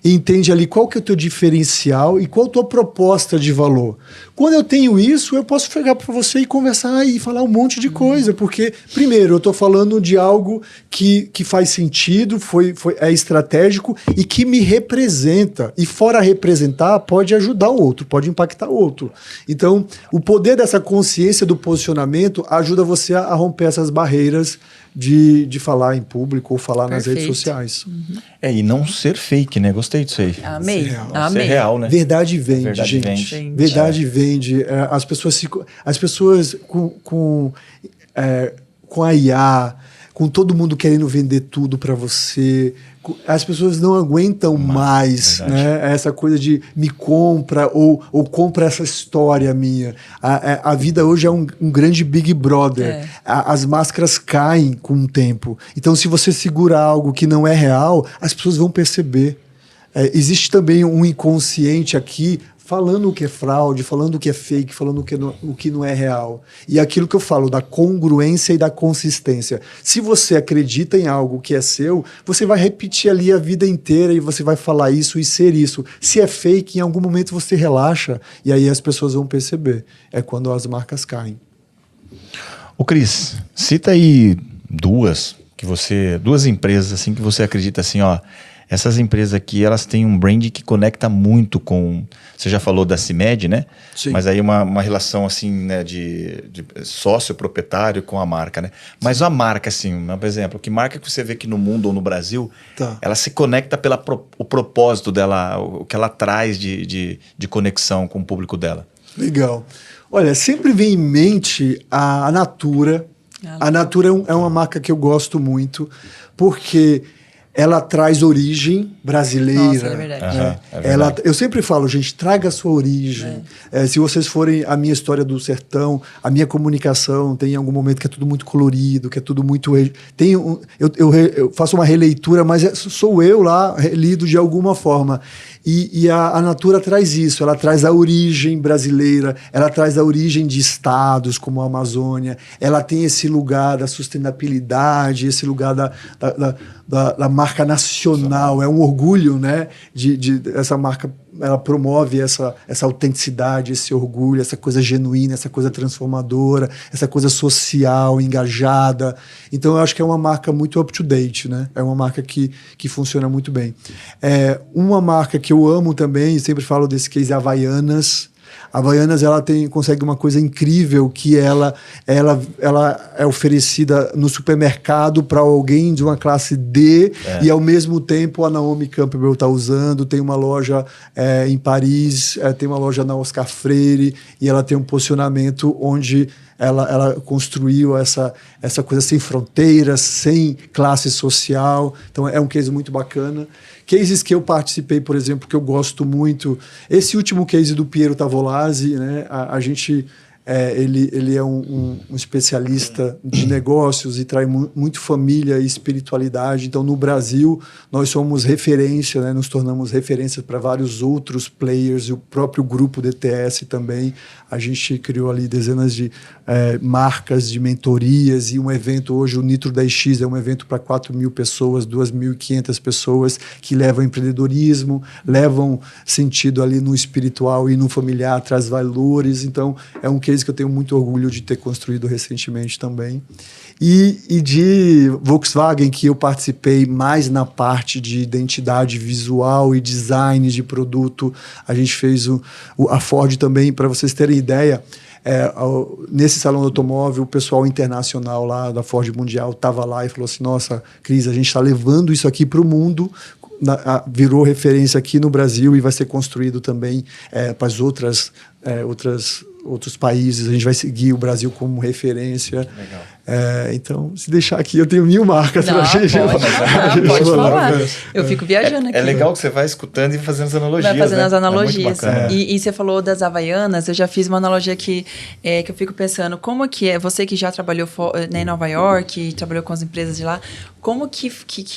entende ali qual que é o teu diferencial e qual a tua proposta de valor. Quando eu tenho isso, eu posso chegar para você e conversar e falar um monte de coisa, porque, primeiro, eu estou falando de algo que faz sentido, é estratégico e que me representa. E fora representar, pode ajudar o outro, pode impactar o outro. Então, o poder dessa consciência do posicionamento ajuda você a romper essas barreiras de falar em público ou falar nas redes sociais. E não ser fake, né? Gostei disso aí. Amei. Ser real, né? Verdade vende, gente. Verdade vende. As pessoas com a IA, com todo mundo querendo vender tudo para você, as pessoas não aguentam mais, né? Essa coisa de me compra ou compra essa história minha. A vida hoje é um grande Big Brother. As máscaras caem com o tempo. Então, se você segura algo que não é real, as pessoas vão perceber. Existe também um inconsciente aqui falando o que é fraude, falando o que é fake, falando o que não é real. E aquilo que eu falo da congruência e da consistência. Se você acredita em algo que é seu, você vai repetir ali a vida inteira e você vai falar isso e ser isso. Se é fake, em algum momento você relaxa e aí as pessoas vão perceber. É quando as marcas caem. Ô Cris, cita aí duas empresas assim que você acredita assim, ó. Essas empresas aqui, elas têm um brand que conecta muito com... Você já falou da CIMED, né? Sim. Mas aí uma relação, assim, né, de sócio-proprietário com a marca, né? Mas a marca, assim, por exemplo, que marca que você vê que no mundo ou no Brasil, ela se conecta pelo o propósito dela, o que ela traz de conexão com o público dela? Legal. Olha, sempre vem em mente a Natura. A Natura é uma marca que eu gosto muito, porque... ela traz origem brasileira. Nossa, é verdade. É verdade. Eu sempre falo, gente, traga a sua origem. Se vocês forem a minha história do sertão, a minha comunicação tem algum momento que é tudo muito colorido, que é tudo muito... Eu faço uma releitura, mas sou eu lá, lido de alguma forma. E a Natura traz isso, ela traz a origem brasileira, ela traz a origem de estados como a Amazônia, ela tem esse lugar da sustentabilidade, esse lugar da marca nacional, é um orgulho, né? Essa marca, ela promove essa autenticidade, esse orgulho, essa coisa genuína, essa coisa transformadora, essa coisa social, engajada. Então eu acho que é uma marca muito up-to-date, né? É uma marca que funciona muito bem. Uma marca que eu amo também, e sempre falo desse case, é a Havaianas. A Havaianas, ela consegue uma coisa incrível, que ela é oferecida no supermercado para alguém de uma classe D, e ao mesmo tempo a Naomi Campbell está usando, tem uma loja em Paris, tem uma loja na Oscar Freire, e ela tem um posicionamento onde ela construiu essa coisa sem fronteiras, sem classe social. Então é um case muito bacana. Cases que eu participei, por exemplo, que eu gosto muito. Esse último case do Piero Tavolazzi, né? A gente... ele é um especialista de negócios e traz muito família e espiritualidade. Então, no Brasil, nós somos referência, né? Nos tornamos referência para vários outros players, e o próprio grupo DTS também. A gente criou ali dezenas de marcas de mentorias, e um evento hoje, o Nitro 10X, é um evento para 4.000 pessoas, 2.500 pessoas, que levam empreendedorismo, levam sentido ali no espiritual e no familiar, traz valores. Então, é um case que eu tenho muito orgulho de ter construído recentemente também. E de Volkswagen, que eu participei mais na parte de identidade visual e design de produto. A gente fez a Ford também, para vocês terem ideia. Nesse salão do automóvel, o pessoal internacional lá da Ford Mundial estava lá e falou assim: nossa, Cris, a gente está levando isso aqui para o mundo virou referência aqui no Brasil e vai ser construído também para as outros países. A gente vai seguir o Brasil como referência. Legal. Então, se deixar aqui, eu tenho 1000 marcas para a gente. Pode falar. Eu fico viajando aqui. É legal que você vai escutando e fazendo as analogias. Vai fazendo as É analogias. muito E você falou das Havaianas, eu já fiz uma analogia que eu fico pensando, como que é, você que já trabalhou em Nova York, trabalhou com as empresas de lá, como que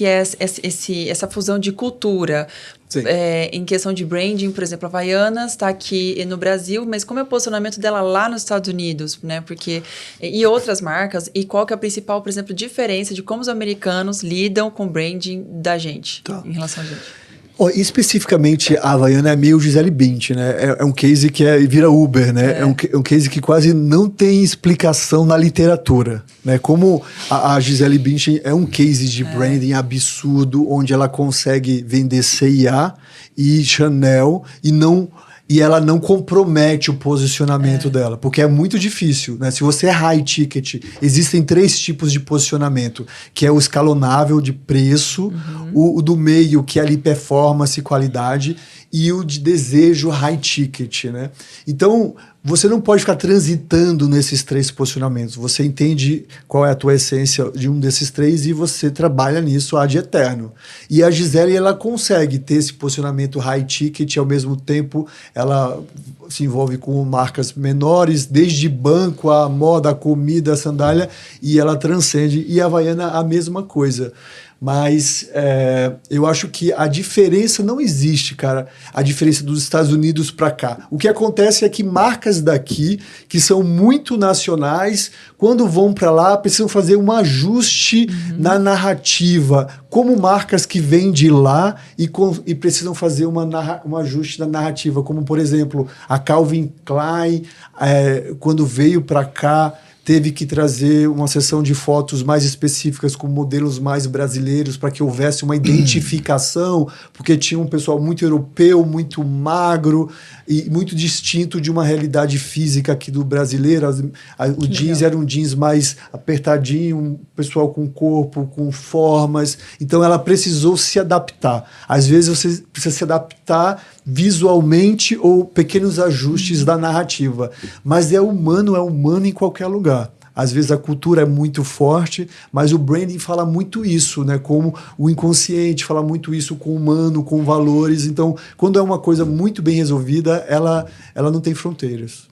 é essa fusão de cultura? Em questão de branding, por exemplo, a Havaianas está aqui no Brasil, mas como é o posicionamento dela lá nos Estados Unidos, né? E outras marcas, e qual que é a principal, por exemplo, diferença de como os americanos lidam com o branding da gente, em relação a gente? Especificamente, a Havaiana é meio Gisele Bündchen, né? É um case que vira Uber, né? É um case que quase não tem explicação na literatura, né? Como a Gisele Bündchen é um case de branding absurdo, onde ela consegue vender C&A e Chanel e ela não compromete o posicionamento dela, porque é muito difícil, né? Se você é high ticket, existem 3 tipos de posicionamento, que é o escalonável de preço, o do meio, que é ali performance e qualidade, e o de desejo high ticket, né? Então, você não pode ficar transitando nesses 3 posicionamentos. Você entende qual é a tua essência de um desses 3 e você trabalha nisso ad eterno. E a Gisele, ela consegue ter esse posicionamento high ticket e, ao mesmo tempo, ela se envolve com marcas menores, desde banco, a moda, a comida, a sandália, e ela transcende. E a Havaiana, a mesma coisa. Mas eu acho que a diferença não existe, cara. A diferença dos Estados Unidos para cá. O que acontece é que marcas daqui, que são muito nacionais, quando vão para lá, precisam fazer um ajuste na narrativa. Como marcas que vêm de lá e precisam fazer um ajuste na narrativa. Como, por exemplo, a Calvin Klein, quando veio para cá, teve que trazer uma sessão de fotos mais específicas com modelos mais brasileiros para que houvesse uma identificação, porque tinha um pessoal muito europeu, muito magro e muito distinto de uma realidade física aqui do brasileiro. O jeans era um jeans mais apertadinho, um pessoal com corpo, com formas. Então ela precisou se adaptar. Às vezes você precisa se adaptar visualmente ou pequenos ajustes da narrativa. Mas é humano em qualquer lugar. Às vezes a cultura é muito forte, mas o branding fala muito isso, né? Como o inconsciente fala muito isso com o humano, com valores. Então, quando é uma coisa muito bem resolvida, ela não tem fronteiras.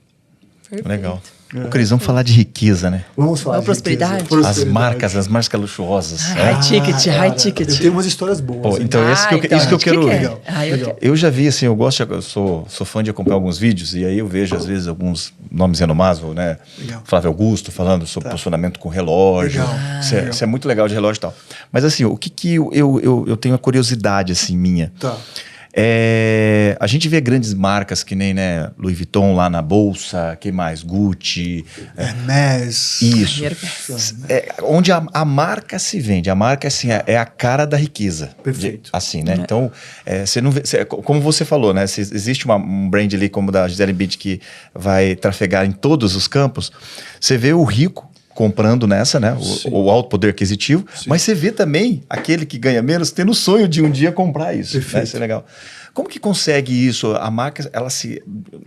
Perfeito. Legal. Ô, Cris, vamos falar de riqueza, né? Vamos falar de prosperidade. As marcas luxuosas. High ticket. Eu tenho umas histórias boas. Pô, então, isso que eu quero ver. Legal. Eu já vi, assim, eu sou fã de acompanhar alguns vídeos, e aí eu vejo, às vezes, alguns nomes renomados, né? Legal. Flávio Augusto falando sobre posicionamento com relógio. Isso é muito legal de relógio e tal. Mas, assim, o que eu tenho a curiosidade, assim, minha. A gente vê grandes marcas que nem, né, Louis Vuitton lá na bolsa, que mais? Gucci, Hermès. Isso. Onde a marca se vende. A marca, assim, é a cara da riqueza. Perfeito. Assim, né? Então, você não vê, como você falou, né? Se existe um brand ali como o da Gisele Bündchen que vai trafegar em todos os campos, você vê o rico comprando nessa, né? O alto poder aquisitivo. Sim. Mas você vê também aquele que ganha menos tendo o sonho de um dia comprar isso. Perfeito. Né? Isso é legal. Como que consegue isso? A marca, não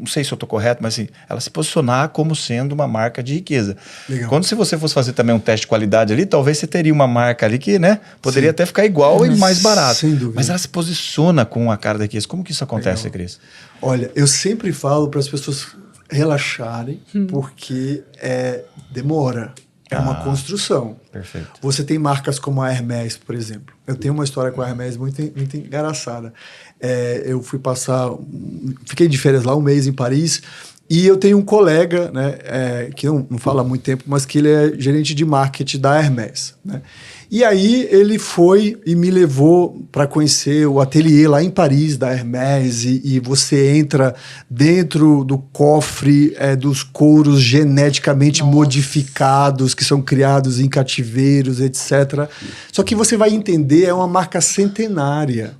sei se eu estou correto, mas assim, ela se posicionar como sendo uma marca de riqueza. Legal. Se você fosse fazer também um teste de qualidade ali, talvez você teria uma marca ali que, né, poderia até ficar igual e mais barato. Sem dúvida. Mas ela se posiciona com a cara da riqueza. Como que isso acontece, Cris? Olha, eu sempre falo para as pessoas relaxarem, porque demora. É uma construção. Perfeito. Você tem marcas como a Hermès, por exemplo. Eu tenho uma história com a Hermès muito engraçada. Eu fiquei de férias lá um mês em Paris, e eu tenho um colega, né, que não fala há muito tempo, mas que ele é gerente de marketing da Hermès, né? E aí ele foi e me levou para conhecer o ateliê lá em Paris da Hermès, e você entra dentro do cofre dos couros geneticamente modificados, que são criados em cativeiros, etc. Só que você vai entender, é uma marca centenária.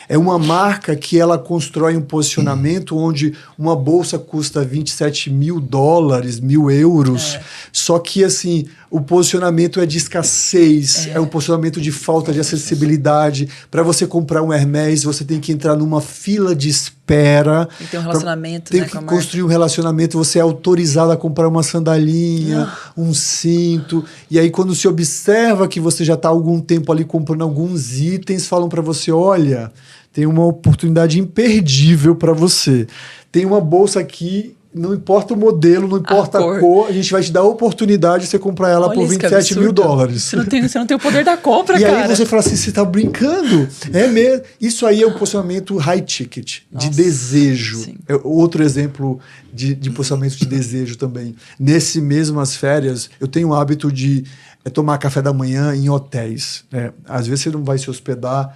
É uma marca que ela constrói um posicionamento onde uma bolsa custa $27 mil, 1.000 euros. Só que, assim, o posicionamento é de escassez, é um posicionamento de falta de acessibilidade. Para você comprar um Hermès, você tem que entrar numa fila de espera. Tem que ter um relacionamento, tem né, que com a marca. construir um relacionamento, você é autorizado a comprar uma sandalinha, um cinto. E aí, quando se observa que você já está há algum tempo ali comprando alguns itens, falam para você, olha, tem uma oportunidade imperdível para você. Tem uma bolsa aqui, não importa o modelo, não importa a cor, a gente vai te dar a oportunidade de você comprar ela por $27 mil. Você não tem o poder da compra, e cara. aí você fala assim, você tá brincando? É mesmo. Isso aí é um posicionamento high ticket, de desejo. É outro exemplo de posicionamento de desejo também. Nesse mesmas férias, eu tenho o hábito de tomar café da manhã em hotéis. Às vezes você não vai se hospedar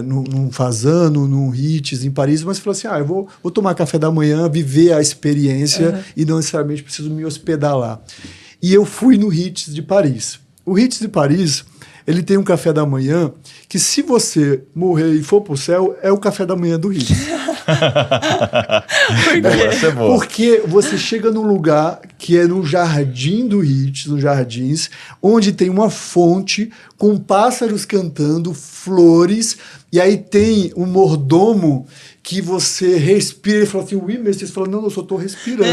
num Fazano, num Ritz, em Paris, mas você fala assim, eu vou tomar café da manhã, viver a experiência e não necessariamente preciso me hospedar lá. E eu fui no Ritz de Paris. O Ritz de Paris, ele tem um café da manhã que, se você morrer e for pro céu, é o café da manhã do Ritz. Por quê? Essa é boa. Porque você chega num lugar que é no jardim do Ritz, nos jardins, onde tem uma fonte com pássaros cantando, flores, e aí tem um mordomo que você respira e fala assim, mestre, você fala, não, eu só estou respirando.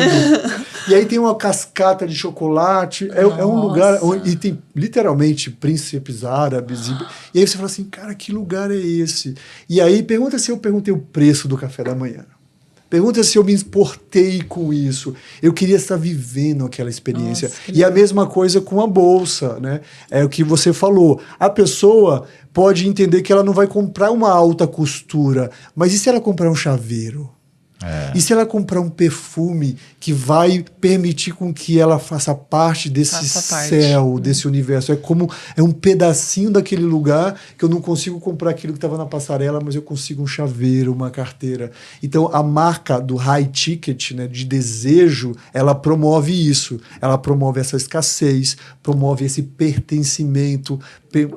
E aí tem uma cascata de chocolate, é um lugar onde e tem literalmente príncipes árabes, e aí você fala assim, cara, que lugar é esse? E aí pergunta se eu perguntei o preço do café da manhã. Pergunta se eu me importei com isso. Eu queria estar vivendo aquela experiência. E a mesma coisa com a bolsa, né? É o que você falou. A pessoa pode entender que ela não vai comprar uma alta costura, mas e se ela comprar um chaveiro? E se ela comprar um perfume que vai permitir com que ela faça parte desse céu, desse universo? É um pedacinho daquele lugar que eu não consigo comprar aquilo que estava na passarela, mas eu consigo um chaveiro, uma carteira. Então, a marca do high ticket, né, de desejo, ela promove isso. Ela promove essa escassez, promove esse pertencimento,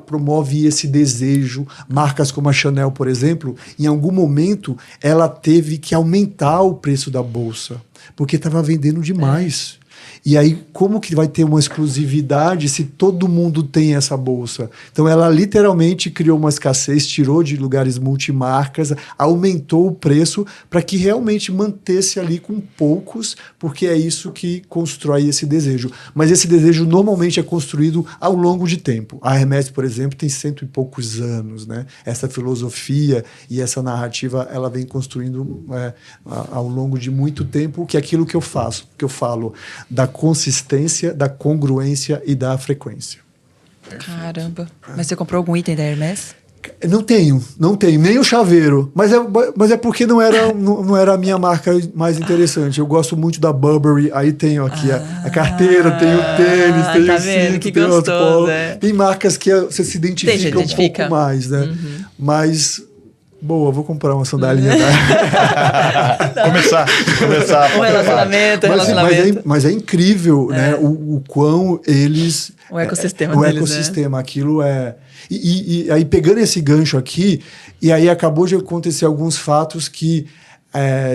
promove esse desejo. Marcas como a Chanel, por exemplo, em algum momento ela teve que aumentar o preço da bolsa, porque estava vendendo demais. E aí, como que vai ter uma exclusividade se todo mundo tem essa bolsa? Então, ela literalmente criou uma escassez, tirou de lugares multimarcas, aumentou o preço para que realmente mantesse ali com poucos, porque é isso que constrói esse desejo. Mas esse desejo normalmente é construído ao longo de tempo. A Hermès, por exemplo, tem 100 e poucos anos, né? Essa filosofia e essa narrativa, ela vem construindo ao longo de muito tempo, que é aquilo que eu faço, que eu falo da consistência, da congruência e da frequência. Caramba. Mas você comprou algum item da Hermès? Não tenho, nem o chaveiro, mas é porque não era a minha marca mais interessante. Eu gosto muito da Burberry, aí tenho aqui a carteira, tenho o tênis, tenho tá o vendo? cinto, Que tenho outro gostoso, polo. é. Tem marcas que você se identifica um pouco mais, né? Mas, boa, vou comprar uma sandalinha da... começar Um relacionamento. Mas é incrível, né? O quão eles... O ecossistema o deles, ecossistema, aquilo é... E aí, pegando esse gancho aqui, e aí acabou de acontecer alguns fatos que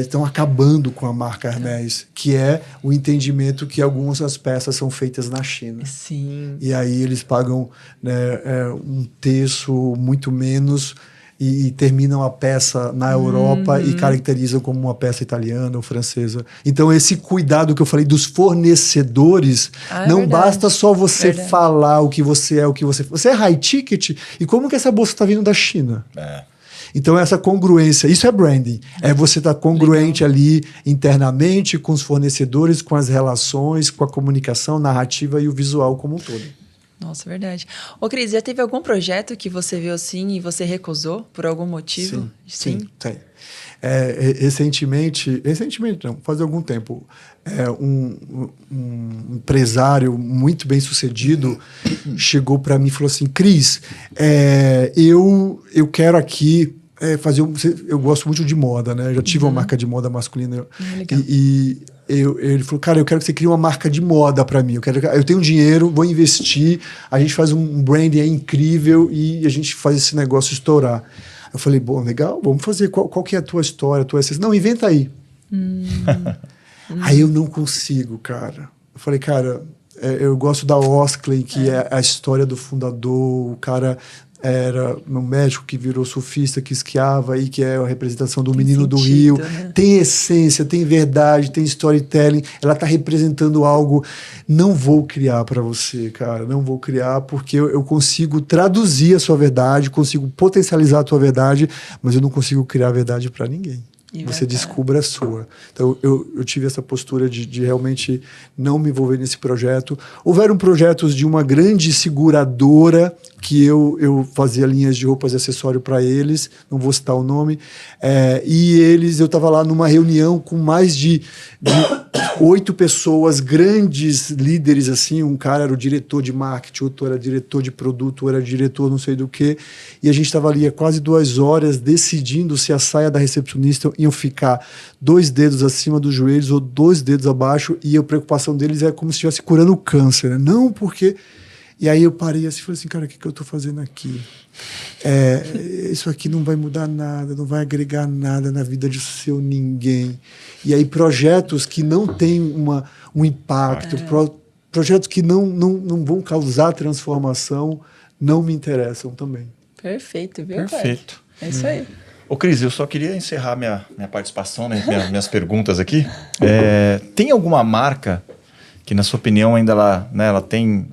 estão acabando com a marca Hermès, que é o entendimento que algumas das peças são feitas na China. Sim. E aí eles pagam, né, um terço, muito menos, e terminam a peça na Europa e caracterizam como uma peça italiana ou francesa. Então, esse cuidado que eu falei dos fornecedores, não basta só você falar o que você é, Você é high ticket, e como que essa bolsa está vindo da China? Então, essa congruência, isso é branding. É você estar congruente ali internamente com os fornecedores, com as relações, com a comunicação, narrativa e o visual como um todo. Nossa, verdade. Ô, Cris, já teve algum projeto que você viu assim e você recusou por algum motivo? Sim, tem. Recentemente não, faz algum tempo, um empresário muito bem sucedido chegou para mim e falou assim, Cris, eu quero aqui eu gosto muito de moda, né? Eu já tive uma marca de moda masculina. Legal. Ele falou, cara, eu quero que você crie uma marca de moda para mim. Eu tenho dinheiro, vou investir, a gente faz um branding incrível e a gente faz esse negócio estourar. Eu falei, bom, legal, vamos fazer. Qual que é a tua história, a tua essência? Não, inventa aí. Aí eu não consigo, cara. Eu falei, cara, eu gosto da Osklen, que é a história do fundador. O cara era um médico que virou surfista, que esquiava e que é a representação do menino do Rio. Né? Tem essência, tem verdade, tem storytelling. Ela está representando algo. Não vou criar para você, cara. Não vou criar porque eu consigo traduzir a sua verdade, consigo potencializar a tua verdade, mas eu não consigo criar a verdade para ninguém. Você descubra a sua. Então, eu tive essa postura de realmente não me envolver nesse projeto. Houveram projetos de uma grande seguradora que eu fazia linhas de roupas e acessório para eles, não vou citar o nome, e eu estava lá numa reunião com mais de 8 pessoas, grandes líderes, assim, um cara era o diretor de marketing, outro era diretor de produto, outro era diretor não sei do que, e a gente estava ali há quase 2 horas decidindo se a saia da recepcionista iam ficar 2 dedos acima dos joelhos ou 2 dedos abaixo, e a preocupação deles é como se estivesse curando o câncer, né? Não, porque... E aí eu parei assim e falei assim, cara, o que eu estou fazendo aqui? Isso aqui não vai mudar nada, não vai agregar nada na vida de seu ninguém. E aí projetos que não têm um impacto, projetos que não vão causar transformação, não me interessam também. Perfeito, viu? Perfeito. É isso aí. Ô, Cris, eu só queria encerrar minha participação, né, minhas perguntas aqui. Tem alguma marca que, na sua opinião, ainda ela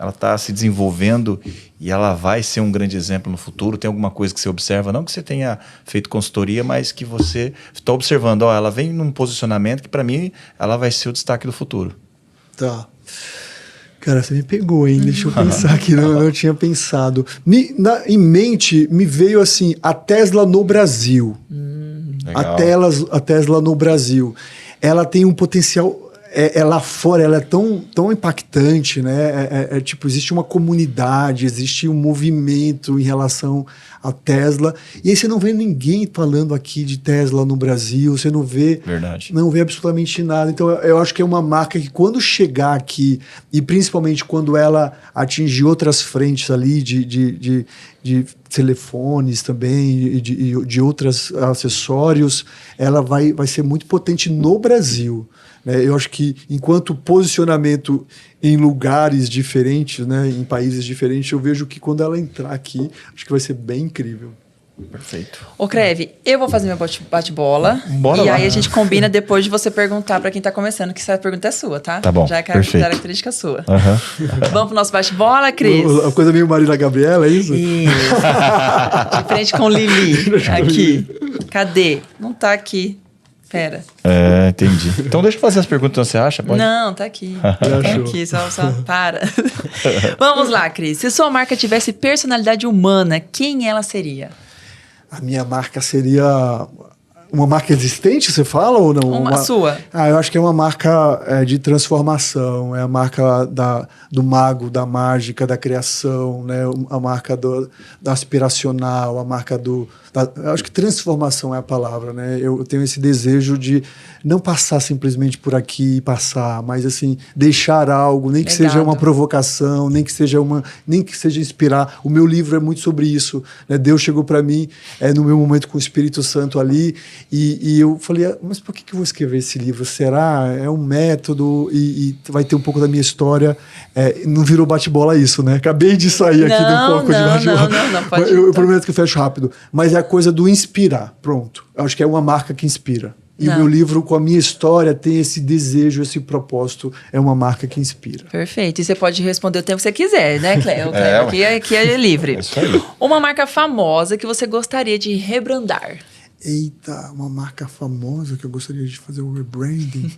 está se desenvolvendo e ela vai ser um grande exemplo no futuro? Tem alguma coisa que você observa? Não que você tenha feito consultoria, mas que você está observando. Ela vem num posicionamento que, para mim, ela vai ser o destaque do futuro. Tá. Cara, você me pegou, hein? Deixa eu pensar aqui, não tinha pensado. Em mente, me veio assim, a Tesla no Brasil. A Tesla no Brasil. Ela tem um potencial... lá fora ela é tão impactante, né? Tipo, existe uma comunidade, existe um movimento em relação à Tesla. E aí você não vê ninguém falando aqui de Tesla no Brasil, você não vê, não vê absolutamente nada. Então eu acho que é uma marca que quando chegar aqui, e principalmente quando ela atingir outras frentes ali de telefones também, de outros acessórios, ela vai ser muito potente no Brasil. Eu acho que enquanto posicionamento em lugares diferentes, né, em países diferentes, eu vejo que quando ela entrar aqui, acho que vai ser bem incrível. Perfeito. Ô, Creve, eu vou fazer meu bate-bola. Bora e lá. Aí a gente combina depois de você perguntar pra quem tá começando, que essa pergunta é sua, tá? Tá bom, Já é perfeito. característica sua. Vamos pro nosso bate-bola, Cris? Uma coisa meio Marília Gabriela, é isso? Isso. De frente com Lili. Aqui. Cadê? Não tá aqui. Pera. Entendi. Então deixa eu fazer as perguntas que você acha, pode? Não, tá aqui. Tá aqui, só para. Vamos lá, Cris. Se sua marca tivesse personalidade humana, quem ela seria? A minha marca seria... Uma marca existente, você fala ou não? Uma sua. Eu acho que é uma marca de transformação, é a marca do mago, da mágica, da criação, né? A marca da aspiracional, a marca eu acho que transformação é a palavra, né? Eu tenho esse desejo de não passar simplesmente por aqui e passar, mas assim, deixar algo, nem que seja uma provocação, nem que seja inspirar. O meu livro é muito sobre isso, né? Deus chegou para mim no meu momento com o Espírito Santo ali, e eu falei, mas por que eu vou escrever esse livro? Será? É um método e vai ter um pouco da minha história. Não virou bate-bola isso, né? Acabei de sair aqui de um pouco de bate-bola. Não, pode ir. Eu prometo que eu fecho rápido. Mas é a coisa do inspirar, pronto. Eu acho que é uma marca que inspira. E o meu livro, com a minha história, tem esse desejo, esse propósito. É uma marca que inspira. Perfeito. E você pode responder o tempo que você quiser, né, Cleo? Aqui é livre. É isso aí. Uma marca famosa que você gostaria de rebrandar. Eita, uma marca famosa que eu gostaria de fazer o rebranding.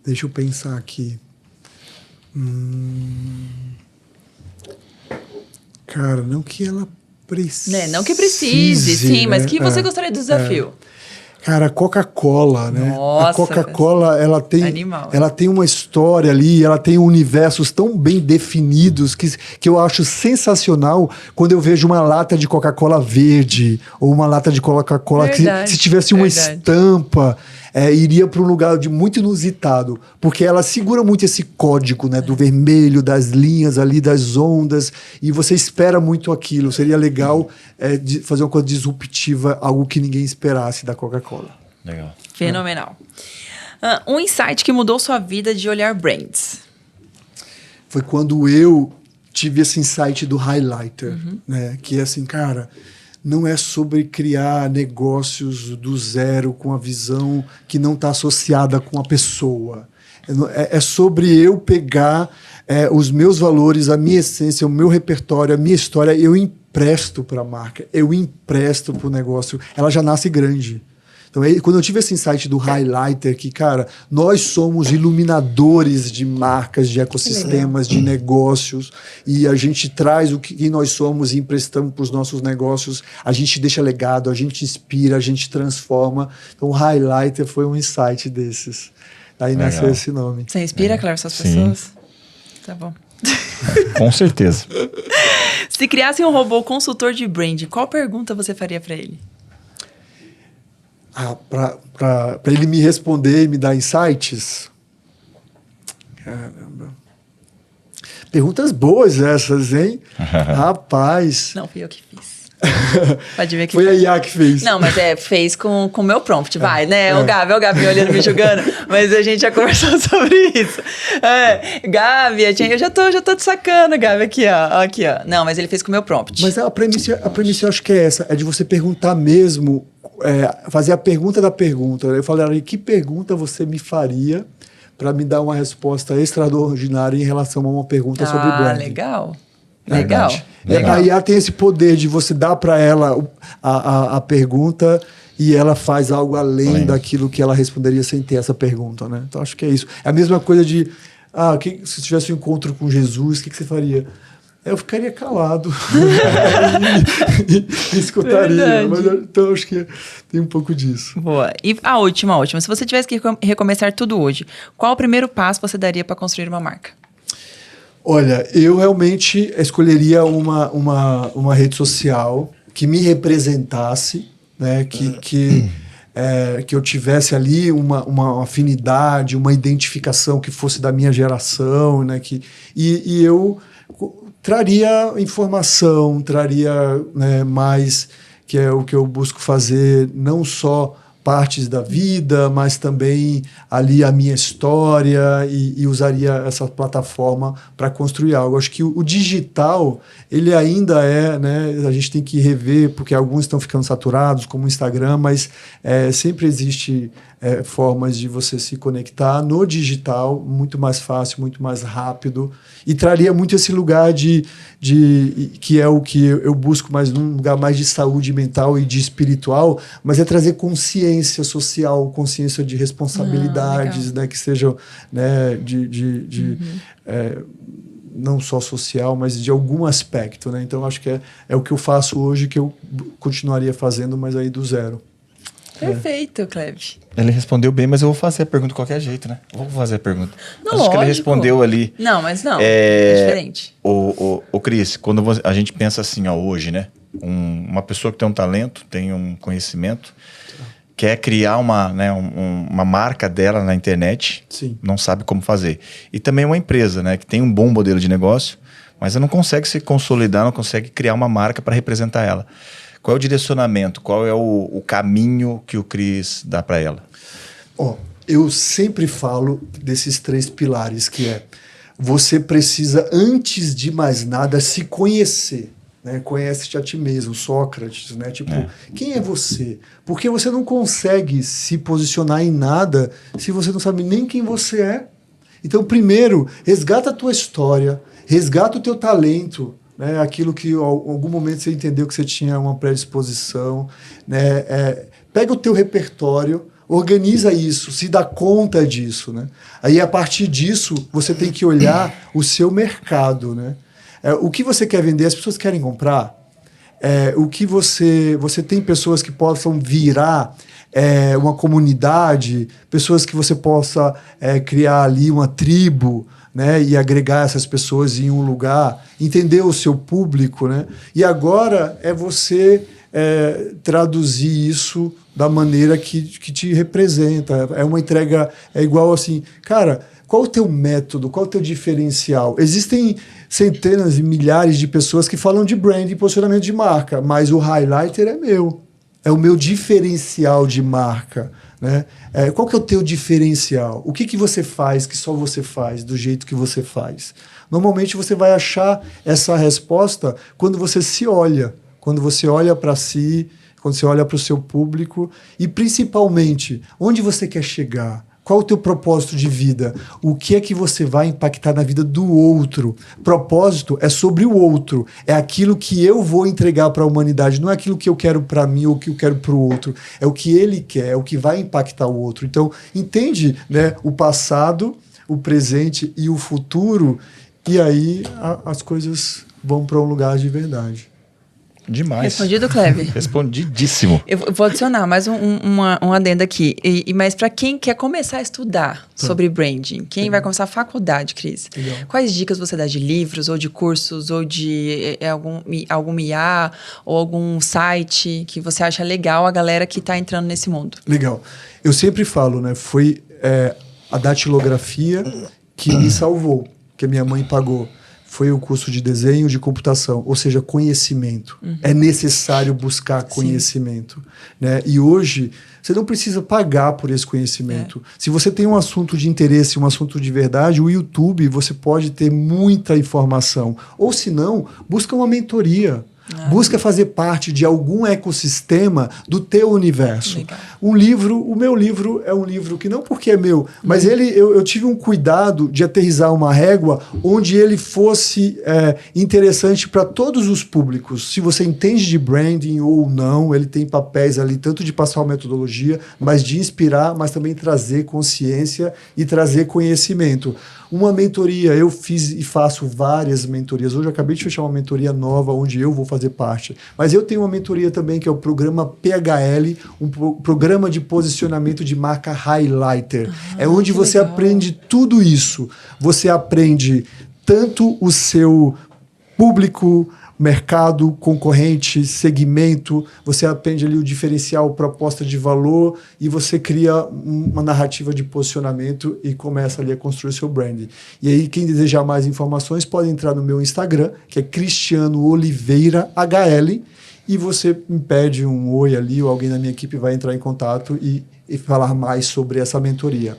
Deixa eu pensar aqui. Cara, não que ela precise. Né? Não que precise, sim, mas que você gostaria do desafio? Cara, a Coca-Cola, né? Nossa, a Coca-Cola, ela tem uma história ali, ela tem universos tão bem definidos que eu acho sensacional quando eu vejo uma lata de Coca-Cola verde ou uma lata de Coca-Cola que se tivesse uma estampa. iria para um lugar de muito inusitado, porque ela segura muito esse código, né, do vermelho, das linhas ali, das ondas, e você espera muito aquilo. Seria legal fazer uma coisa disruptiva, algo que ninguém esperasse da Coca-Cola. Legal. Fenomenal. Um insight que mudou sua vida de olhar brands. Foi quando eu tive esse insight do highlighter, né? Que é assim, cara, não é sobre criar negócios do zero com a visão que não está associada com a pessoa. É sobre eu pegar os meus valores, a minha essência, o meu repertório, a minha história, eu empresto para a marca, eu empresto para o negócio. Ela já nasce grande. Então, quando eu tive esse insight do highlighter, que, cara, nós somos iluminadores de marcas, de ecossistemas, de negócios, e a gente traz o que nós somos e emprestamos para os nossos negócios, a gente deixa legado, a gente inspira, a gente transforma. Então, o highlighter foi um insight desses. Aí nasceu esse nome. Você inspira, Cleber, essas pessoas? Tá bom. Com certeza. Se criasse um robô consultor de brand, qual pergunta você faria para ele? Para ele me responder e me dar insights? Caramba. Perguntas boas essas, hein? Rapaz. Não, fui eu que fiz. Pode ver que foi a IA que fez. Não, mas fez com o meu prompt, vai, né? O Gabi olhando, me julgando. Mas a gente já conversou sobre isso. Gabi, eu já tô te sacando, Gabi, aqui, ó. Não, mas ele fez com o meu prompt. Mas a premissa eu acho que é essa, é de você perguntar mesmo, fazer a pergunta da pergunta. Eu falei, que pergunta você me faria para me dar uma resposta extraordinária em relação a uma pergunta sobre branding? Legal. A IA tem esse poder de você dar para ela a pergunta e ela faz algo além daquilo que ela responderia sem ter essa pergunta, né? Então, acho que é isso. É a mesma coisa de, se tivesse um encontro com Jesus, o que você faria? Eu ficaria calado e escutaria. Mas, então, acho que tem um pouco disso. Boa. E a última. Se você tivesse que recomeçar tudo hoje, qual o primeiro passo você daria para construir uma marca? Olha, eu realmente escolheria uma rede social que me representasse, né? Que eu tivesse ali uma afinidade, uma identificação que fosse da minha geração, né? E eu traria informação, traria, né, mais, que é o que eu busco fazer, não só partes da vida, mas também ali a minha história e usaria essa plataforma para construir algo. Acho que o digital, ele ainda né, a gente tem que rever, porque alguns estão ficando saturados, como o Instagram, mas sempre existe formas de você se conectar no digital, muito mais fácil, muito mais rápido, e traria muito esse lugar que é o que eu busco, mais num lugar mais de saúde mental e de espiritual, mas é trazer consciência social, consciência de responsabilidades, né, que sejam, né, não só social, mas de algum aspecto, né? Então, acho que é o que eu faço hoje, que eu continuaria fazendo, mas aí do zero. Perfeito, Cleber. Ele respondeu bem, mas eu vou fazer a pergunta de qualquer jeito, né? Vou fazer a pergunta. Não, acho que ele respondeu ali. Não, mas não. É diferente. O Cris, quando a gente pensa assim, hoje, né? Uma pessoa que tem um talento, tem um conhecimento, quer criar uma marca dela na internet, sim, não sabe como fazer. E também uma empresa, né? Que tem um bom modelo de negócio, mas ela não consegue se consolidar, não consegue criar uma marca para representar ela. Qual é o direcionamento? Qual é o caminho que o Cris dá para ela? Eu sempre falo desses 3 pilares, que é: você precisa, antes de mais nada, se conhecer. Né? Conhece-te a ti mesmo, Sócrates, né? Quem é você? Porque você não consegue se posicionar em nada se você não sabe nem quem você é. Então, primeiro, resgata a tua história, resgata o teu talento, né, aquilo que em algum momento você entendeu que você tinha uma predisposição, né, pega o teu repertório, organiza isso, se dá conta disso, né? Aí, a partir disso, você tem que olhar o seu mercado, né? O que você quer vender, as pessoas querem comprar. O que você tem pessoas que possam virar uma comunidade, pessoas que você possa criar ali uma tribo, né, e agregar essas pessoas em um lugar, entender o seu público, né? E agora é você traduzir isso da maneira que te representa. É uma entrega, é igual assim, cara, qual o teu método, qual o teu diferencial? Existem centenas e milhares de pessoas que falam de brand e posicionamento de marca, mas o highlighter é meu. É o meu diferencial de marca. Né? Qual que é o teu diferencial? O que você faz que só você faz, do jeito que você faz? Normalmente você vai achar essa resposta quando você se olha. Quando você olha para si, quando você olha para o seu público e principalmente, onde você quer chegar? Qual o teu propósito de vida? O que é que você vai impactar na vida do outro? Propósito é sobre o outro. É aquilo que eu vou entregar para a humanidade. Não é aquilo que eu quero para mim ou que eu quero para o outro. É o que ele quer, é o que vai impactar o outro. Então, entende, né, o passado, o presente e o futuro, e aí as coisas vão para um lugar de verdade. Demais. Respondido, Cleve? Respondidíssimo. Eu vou adicionar mais um adendo aqui. Mas para quem quer começar a estudar sobre branding, quem vai começar a faculdade, Cris, quais dicas você dá de livros, ou de cursos, ou de algum IA, ou algum site que você acha legal a galera que está entrando nesse mundo? Legal. Eu sempre falo, né? Foi a datilografia que me salvou, que a minha mãe pagou. Foi o curso de desenho de computação, ou seja, conhecimento. É necessário buscar conhecimento. Né? E hoje, você não precisa pagar por esse conhecimento. Se você tem um assunto de interesse, um assunto de verdade, o YouTube, você pode ter muita informação. Ou se não, busca uma mentoria. Busca fazer parte de algum ecossistema do teu universo. Legal. O meu livro é um livro que não porque é meu, mas eu tive um cuidado de aterrissar uma régua onde ele fosse interessante para todos os públicos. Se você entende de branding ou não, ele tem papéis ali tanto de passar uma metodologia, mas de inspirar, mas também trazer consciência e trazer conhecimento. Uma mentoria, eu fiz e faço várias mentorias. Hoje eu acabei de fechar uma mentoria nova onde eu vou fazer parte. Mas eu tenho uma mentoria também que é o programa PHL, um programa de posicionamento de marca highlighter. É onde você aprende tudo isso. Você aprende tanto o seu público, mercado, concorrente, segmento, você aprende ali o diferencial, proposta de valor e você cria uma narrativa de posicionamento e começa ali a construir o seu branding. E aí, quem desejar mais informações pode entrar no meu Instagram, que é Cristiano Oliveira HL, e você me pede um oi ali, ou alguém da minha equipe vai entrar em contato e falar mais sobre essa mentoria.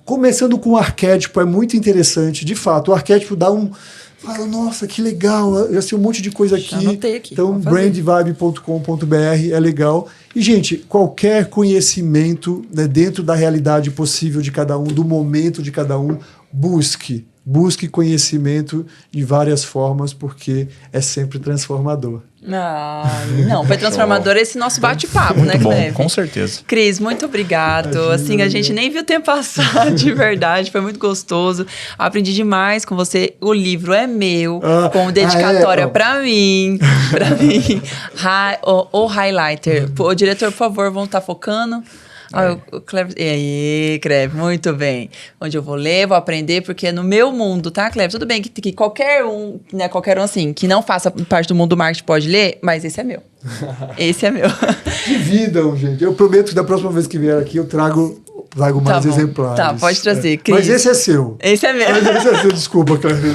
Começando com o arquétipo, é muito interessante. De fato, o arquétipo dá fala, nossa, que legal, eu já sei um monte de coisa aqui. Anotei aqui. Então, brandvibe.com.br é legal. E, gente, qualquer conhecimento, né, dentro da realidade possível de cada um, do momento de cada um, busque conhecimento de várias formas, porque é sempre transformador. Não, foi transformador esse nosso bate-papo, né, Cleve? Bom, com certeza. Cris, muito obrigado. Assim, a gente nem viu o tempo passar, de verdade. Foi muito gostoso. Aprendi demais com você. O livro é meu, com dedicatória pra mim. O highlighter. O diretor, por favor, vão estar focando. O Cleve, e aí, Cleve, muito bem. Onde eu vou ler, vou aprender, porque é no meu mundo, tá, Cleve? Tudo bem que qualquer um, né, assim, que não faça parte do mundo do marketing pode ler, mas esse é meu. Esse é meu. Dividam, gente. Eu prometo que da próxima vez que vier aqui eu trago mais exemplares. Tá, pode trazer, Cris. Mas esse é seu. Esse é meu. Esse é seu, desculpa, Cleve.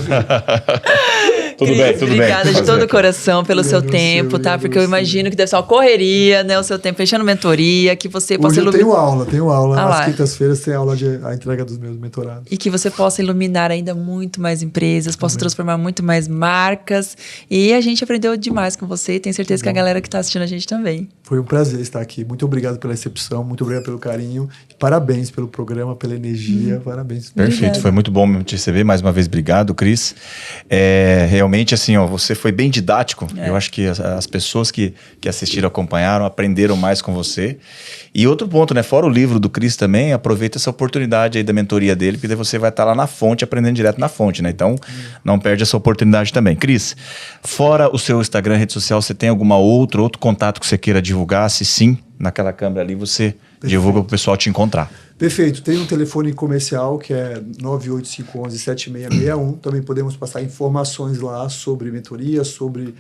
Tudo Cris, bem, tudo bem. Obrigada de todo o coração pelo seu tempo, tá? Porque eu imagino que deve ser uma correria, né? O seu tempo fechando mentoria, que você possa iluminar. Tenho aula. Às lá. quintas-feiras tem aula a entrega dos meus mentorados. E que você possa iluminar ainda muito mais empresas, possa transformar muito mais marcas. E a gente aprendeu demais com você e tenho certeza que a galera que está assistindo a gente também. Foi um prazer estar aqui. Muito obrigado pela recepção, muito obrigado pelo carinho. Parabéns pelo programa, pela energia. Parabéns. Perfeito, Obrigada. Foi muito bom te receber. Mais uma vez, obrigado, Cris. Realmente, assim, você foi bem didático. Eu acho que as pessoas que assistiram, acompanharam, aprenderam mais com você. E outro ponto, né? Fora o livro do Cris também, aproveita essa oportunidade aí da mentoria dele, porque daí você vai estar lá na fonte, aprendendo direto na fonte, né? Então, não perde essa oportunidade também. Cris, fora o seu Instagram, rede social, você tem outro contato que você queira divulgar? Se sim, naquela câmera ali, você divulga para o pessoal te encontrar. Perfeito. Tem um telefone comercial que é 98511-7661. Também podemos passar informações lá sobre mentoria, sobre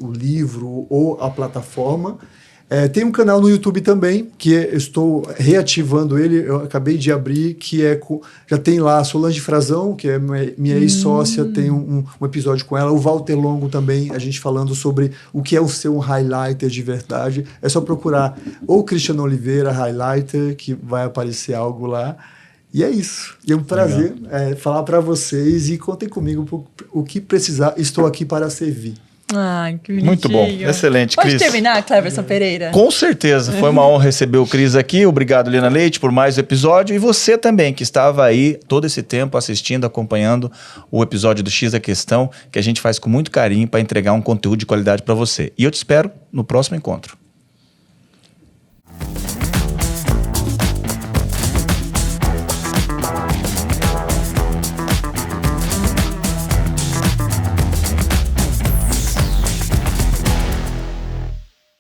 o livro ou a plataforma. Tem um canal no YouTube também, que eu estou reativando ele, eu acabei de abrir, que já tem lá a Solange Frazão, que é minha ex-sócia, tem um episódio com ela, o Walter Longo também, a gente falando sobre o que é ser um highlighter de verdade. É só procurar ou Cristiano Oliveira, highlighter, que vai aparecer algo lá. E é isso. E é um prazer falar para vocês e contem comigo o que precisar, estou aqui para servir. Ai, que bonitinho. Muito bom, excelente, Pode Cris. terminar, Cleverson Pereira? Com certeza, foi uma honra receber o Cris aqui. Obrigado, Lina Leite, por mais um episódio. E você também, que estava aí todo esse tempo assistindo, acompanhando o episódio do X da Questão, que a gente faz com muito carinho para entregar um conteúdo de qualidade para você. E eu te espero no próximo encontro.